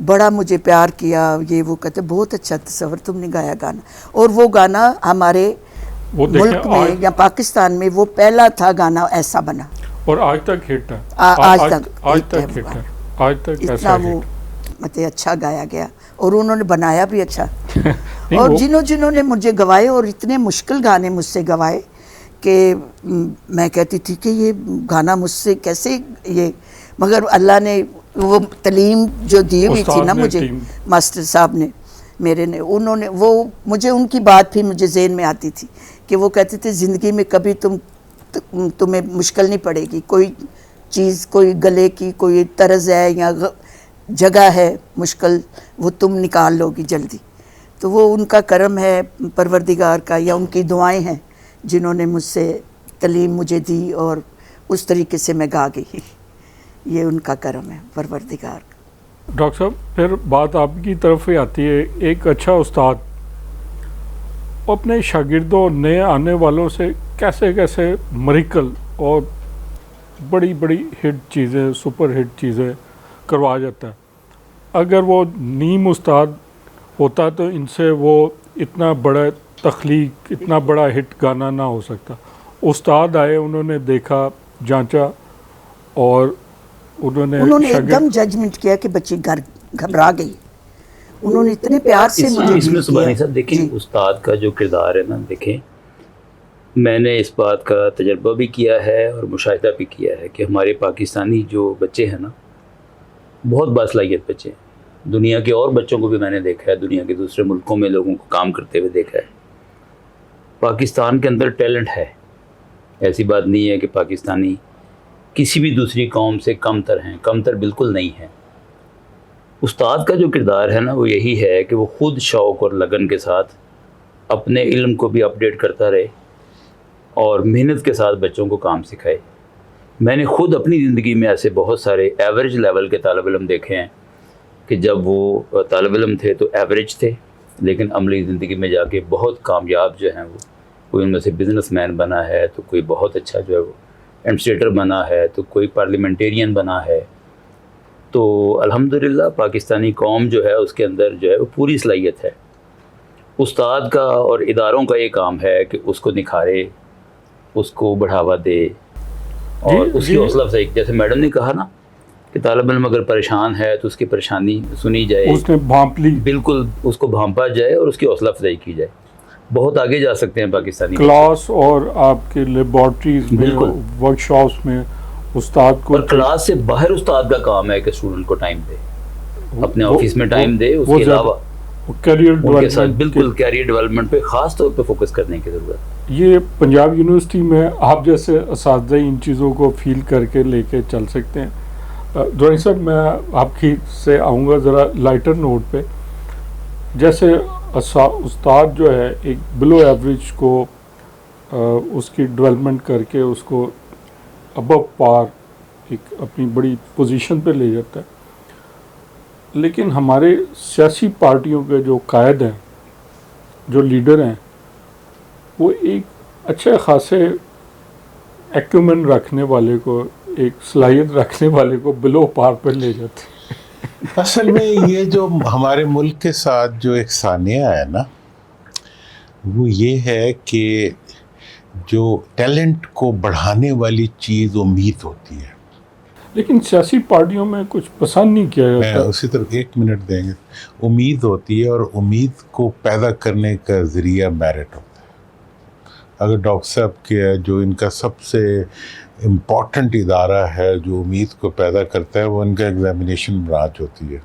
बड़ा मुझे प्यार किया, ये वो कहते बहुत अच्छा तस्वर तुमने गाया गाना। और वो गाना हमारे मुल्क में या पाकिस्तान में वो पहला था गाना ऐसा बना, और आज तक हिट है। आज तक हिट है, आज तक इतना वो मतलब अच्छा गाया गया, और उन्होंने बनाया भी अच्छा। और जिन्होंने मुझे गवाए, और इतने मुश्किल गाने मुझसे गवाए कि मैं कहती थी कि ये गाना मुझसे कैसे ये, मगर अल्लाह ने वो तालीम जो दी हुई थी ना मुझे, मास्टर साहब ने मेरे ने, उन्होंने वो मुझे, उनकी बात भी मुझे ज़हन में आती थी कि वो कहते थे ज़िंदगी में कभी तुम्हें मुश्किल नहीं पड़ेगी, कोई चीज़, कोई गले की कोई तर्ज है या जगह है मुश्किल, वो तुम निकाल लोगी जल्दी। तो वो उनका करम है परवरदिगार का, या उनकी दुआएं हैं जिन्होंने मुझसे तालीम मुझे दी और उस तरीके से मैं गा गई। ये उनका करम है परवरदिगार का। डॉक्टर साहब, फिर बात आपकी तरफ ही आती है। एक अच्छा उस्ताद अपने शागिर्दों, नए आने वालों से कैसे कैसे मरिकल और बड़ी बड़ी हिट चीज़ें, सुपर हिट चीज़ें करवा जाता है। अगर वो नीम उस्ताद होता तो इनसे वो इतना बड़ा तख्लीक, इतना बड़ा हिट गाना ना हो सकता। उस्ताद आए, उन्होंने देखा, जांचा, और उन्होंने एकदम जजमेंट किया कि बच्ची घबरा गई। उन्होंने इतने प्यार से मुझे इसमें सुभानी साहब देखें, उस्ताद का जो किरदार है ना, देखें मैंने इस बात का तजर्बा भी किया है और मुशाहिदा भी किया है कि हमारे पाकिस्तानी जो बच्चे हैं ना, बहुत बासलाहियत बच्चे हैं। दुनिया के और बच्चों को भी मैंने देखा है, दुनिया के दूसरे मुल्कों में लोगों को काम करते हुए देखा है। पाकिस्तान के अंदर टैलेंट है, ऐसी बात नहीं है कि पाकिस्तानी किसी भी दूसरी कौम से कमतर हैं, कमतर बिल्कुल नहीं है। उस्ताद का जो किरदार है ना, वो यही है कि वो ख़ुद शौक़ और लगन के साथ अपने इल्म को भी अपडेट करता रहे और मेहनत के साथ बच्चों को काम सिखाए। मैंने ख़ुद अपनी ज़िंदगी में ऐसे बहुत सारे एवरेज लेवल के तालिब इल्म देखे हैं कि जब वो तालिब इल्म थे तो एवरेज थे, लेकिन अमली ज़िंदगी में जाके बहुत कामयाब जो हैं, वो कोई उनमें से बिज़नेसमैन बना है, तो कोई बहुत अच्छा जो है वो एडमिनिस्ट्रेटर बना है, तो कोई पार्लियामेंटेरियन बना है। तो अल्हम्दुलिल्लाह पाकिस्तानी कौम जो है उसके अंदर जो है वो पूरी सलाहियत है। उस्ताद का और इदारों का ये काम है कि उसको निखारे, उसको बढ़ावा दे और उसकी हौसला अफजाई। जैसे मैडम ने कहा ना कि तालिब इल्म अगर परेशान है तो उसकी परेशानी सुनी जाए, उसने भांप ली, बिल्कुल उसको भांपा जाए और उसकी हौसला अफजाई की जाए। बहुत आगे जा सकते हैं पाकिस्तानी क्लास और आपके लेबॉर्ट्रीज में, वर्कशॉप्स में उस्ताद को। और क्लास से बाहर उस्ताद का काम है कि स्टूडेंट को टाइम दे, अपने ऑफिस में टाइम दे, उसके अलावा करियर उनके साथ बिल्कुल कैरियर डेवलपमेंट पे ख़ास तौर पे फोकस करने की ज़रूरत है। ये पंजाब यूनिवर्सिटी में आप जैसे असातिज़ा इन चीज़ों को फील करके लेके चल सकते हैं। दुआई साहब, मैं आपकी से आऊँगा ज़रा लाइटर नोट पे। जैसे उस्ताद जो है एक बिलो एवरेज को उसकी डेवलपमेंट करके उसको अबव पार एक अपनी बड़ी पोजीशन पे ले जाता है, लेकिन हमारे सियासी पार्टियों के जो कायद हैं, जो लीडर हैं, वो एक अच्छे खासे एक्यूमेन रखने वाले को, एक सलाहियत रखने वाले को बिलो पार पर ले जाते हैं। असल में ये जो हमारे मुल्क के साथ जो एक सानिया है ना, वो ये है कि जो टैलेंट को बढ़ाने वाली चीज़ उम्मीद होती है, लेकिन सियासी पार्टियों में कुछ पसंद नहीं किया जाता। मैं उसी तरफ 1 मिनट देंगे। उम्मीद होती है और उम्मीद को पैदा करने का ज़रिया मेरिट होता है। अगर डॉक्टर साहब के जो इनका सबसे इम्पॉर्टेंट इदारा है जो उम्मीद को पैदा करता है, वो इनका एग्ज़ामिनेशन ब्रांच होती है।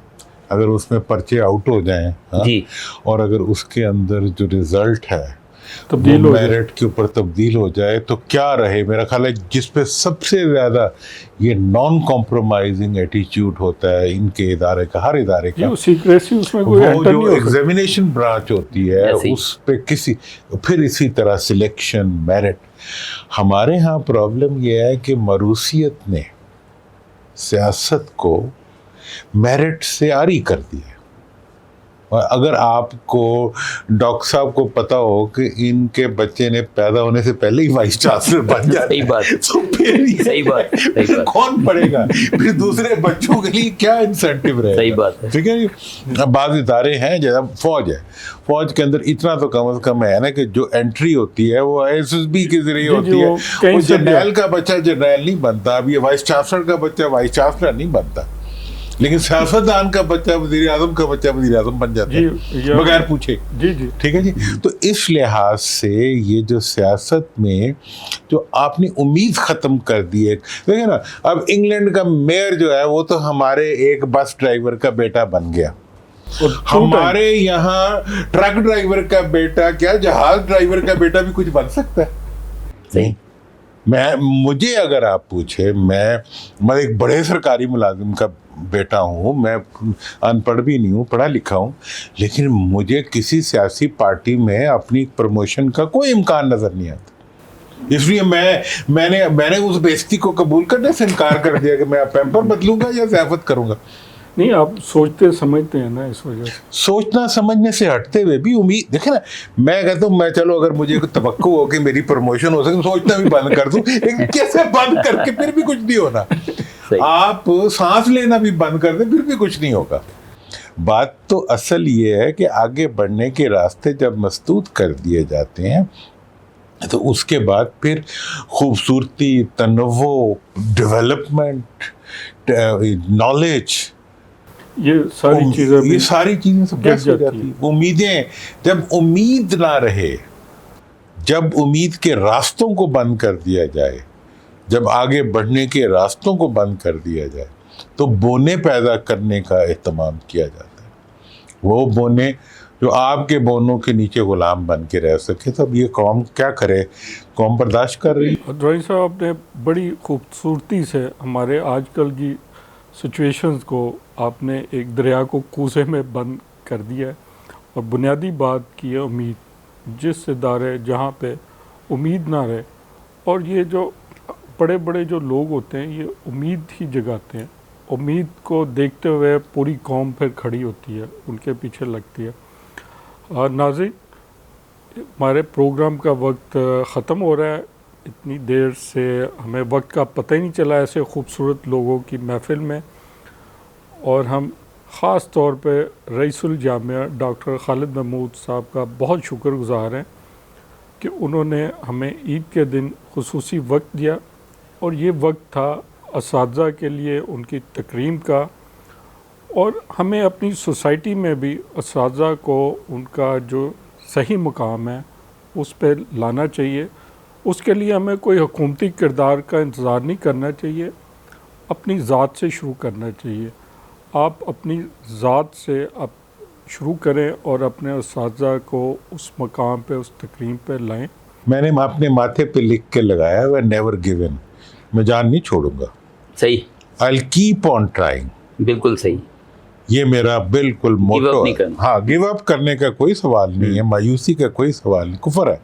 अगर उसमें पर्चे आउट हो जाएं, हाँ, और अगर उसके अंदर जो रिज़ल्ट है تبدیل ہو جائے، میرٹ کے اوپر تبدیل ہو جائے تو کیا رہے. میرا خیال ہے جس پہ سب سے زیادہ یہ نان کمپرومائزنگ ایٹیچیوڈ ہوتا ہے ان کے ادارے کا، ہر ادارے کا، سیکریسی اس میں کوئی وہ انٹر جو نہیں ہو سکتا. ایگزامینیشن برانچ ہوتی ہے ایسے ہی. اس پہ پھر اسی طرح سلیکشن، میرٹ. ہمارے ہاں پرابلم یہ ہے کہ موروثیت نے سیاست کو میرٹ سے عاری کر دیا. اگر آپ کو ڈاکٹر صاحب کو پتا ہو کہ ان کے بچے نے پیدا ہونے سے پہلے ہی وائس چانسلر بن جاتا صحیح بات، تو پھر کون پڑھے گا؟ پھر دوسرے بچوں کے لیے کیا انسینٹیو رہے گا؟ صحیح بات ہے. ٹھیک ہے جی. بعض ادارے ہیں جیسا فوج ہے، فوج کے اندر اتنا تو کم از کم ہے نا کہ جو انٹری ہوتی ہے وہ ایس ایس بی کے ذریعے ہوتی ہے. وہ جرنیل کا بچہ جرنیل نہیں بنتا. اب یہ وائس چانسلر کا بچہ وائس چانسلر نہیں بنتا، لیکن سیاستدان کا بچہ وزیر اعظم کا بچہ وزیر اعظم بن جاتا ہے بغیر پوچھے. جی جی ٹھیک ہے جی. تو اس لحاظ سے یہ جو سیاست میں جو آپ نے امید ختم کر دی ہے. دیکھیں نا، اب انگلینڈ کا میئر جو ہے وہ تو ہمارے ایک بس ڈرائیور کا بیٹا بن گیا. ہمارے یہاں ٹرک ڈرائیور کا بیٹا، کیا جہاز ڈرائیور کا بیٹا بھی کچھ بن سکتا ہے؟ صحیح. مجھے اگر آپ پوچھے، میں ایک بڑے سرکاری ملازم کا بیٹا ہوں، میں ان پڑھ بھی نہیں ہوں، پڑھا لکھا ہوں، لیکن مجھے کسی سیاسی پارٹی میں اپنی پروموشن کا کوئی امکان نظر نہیں آتا. اس لیے میں نے اس بیزتی کو قبول کرنے سے انکار کر دیا کہ میں پیمپر بدلوں گا یا ضیافت کروں گا. نہیں، آپ سوچتے سمجھتے ہیں نا، اس وجہ سے سوچنا سمجھنے سے ہٹتے ہوئے بھی امید. دیکھیں نا، میں کہتا ہوں میں چلو اگر مجھے توقع ہو کہ میری پروموشن ہو سکے سوچنا بھی بند کر دوں، لیکن کیسے بند کر کے پھر بھی کچھ نہیں ہونا. آپ سانس لینا بھی بند کر دیں پھر بھی کچھ نہیں ہوگا. بات تو اصل یہ ہے کہ آگے بڑھنے کے راستے جب مسدود کر دیے جاتے ہیں تو اس کے بعد پھر خوبصورتی، تنوع، ڈیولپمنٹ، نالج، یہ ساری چیزیں سب کیسے ہو جاتی ہیں. امیدیں، جب امید نہ رہے، جب امید کے راستوں کو بند کر دیا جائے، جب آگے بڑھنے کے راستوں کو بند کر دیا جائے تو بونے پیدا کرنے کا اہتمام کیا جاتا ہے. وہ بونے جو آپ کے بونوں کے نیچے غلام بن کے رہ سکے. تو اب یہ قوم کیا کرے؟ قوم برداشت کر رہی. ڈرائنگ صاحب نے بڑی خوبصورتی سے ہمارے آج کل کی سچویشنز کو آپ نے ایک دریا کو کوزے میں بند کر دیا ہے. اور بنیادی بات کی ہے امید. جس ادارے جہاں پہ امید نہ رہے، اور یہ جو بڑے بڑے جو لوگ ہوتے ہیں یہ امید ہی جگاتے ہیں. امید کو دیکھتے ہوئے پوری قوم پھر کھڑی ہوتی ہے، ان کے پیچھے لگتی ہے. اور ناظرین، ہمارے پروگرام کا وقت ختم ہو رہا ہے. اتنی دیر سے ہمیں وقت کا پتہ ہی نہیں چلا ایسے خوبصورت لوگوں کی محفل میں. اور ہم خاص طور پہ رئیس الجامعہ ڈاکٹر خالد محمود صاحب کا بہت شکر گزار ہیں کہ انہوں نے ہمیں عید کے دن خصوصی وقت دیا. اور یہ وقت تھا اساتذہ کے لیے ان کی تکریم کا، اور ہمیں اپنی سوسائٹی میں بھی اساتذہ کو ان کا جو صحیح مقام ہے اس پہ لانا چاہیے. اس کے لیے ہمیں کوئی حکومتی کردار کا انتظار نہیں کرنا چاہیے، اپنی ذات سے شروع کرنا چاہیے. آپ اپنی ذات سے شروع کریں اور اپنے اساتذہ کو اس مقام پہ، اس تکریم پہ لائیں. میں نے اپنے ماتھے پہ لکھ کے لگایا ہے نیور گیو ان. میں جان نہیں چھوڑوں گا. صحیح. I'll keep on trying. بالکل صحیح. یہ میرا بالکل موٹو ہے. ہاں، گیو اپ کرنے کا کوئی سوال نہیں ہے، مایوسی کا کوئی سوال نہیں. کفر ہے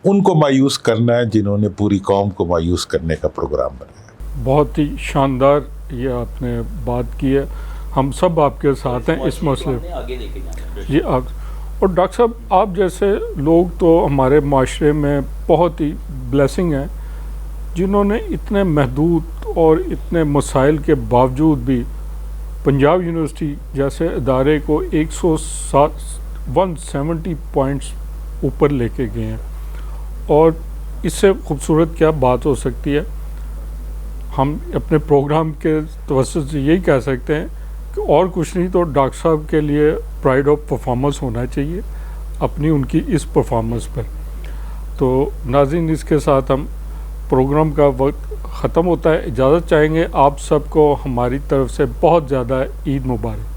ان کو مایوس کرنا ہے جنہوں نے پوری قوم کو مایوس کرنے کا پروگرام بنایا. بہت ہی شاندار یہ آپ نے بات کی ہے. ہم سب آپ کے ساتھ ہیں اس مسئلے جی. آپ اور ڈاکٹر صاحب، آپ جیسے لوگ تو ہمارے معاشرے میں بہت ہی بلیسنگ ہیں، جنہوں نے اتنے محدود اور اتنے مسائل کے باوجود بھی پنجاب یونیورسٹی جیسے ادارے کو 170 پوائنٹس اوپر لے کے گئے ہیں. اور اس سے خوبصورت کیا بات ہو سکتی ہے؟ ہم اپنے پروگرام کے توسط سے یہی کہہ سکتے ہیں کہ اور کچھ نہیں تو ڈاکٹر صاحب کے لیے پرائڈ آف پرفارمنس ہونا چاہیے اپنی ان کی اس پرفارمنس پر. تو ناظرین، اس کے ساتھ ہم پروگرام کا وقت ختم ہوتا ہے. اجازت چاہیں گے آپ سب کو ہماری طرف سے بہت زیادہ عید مبارک.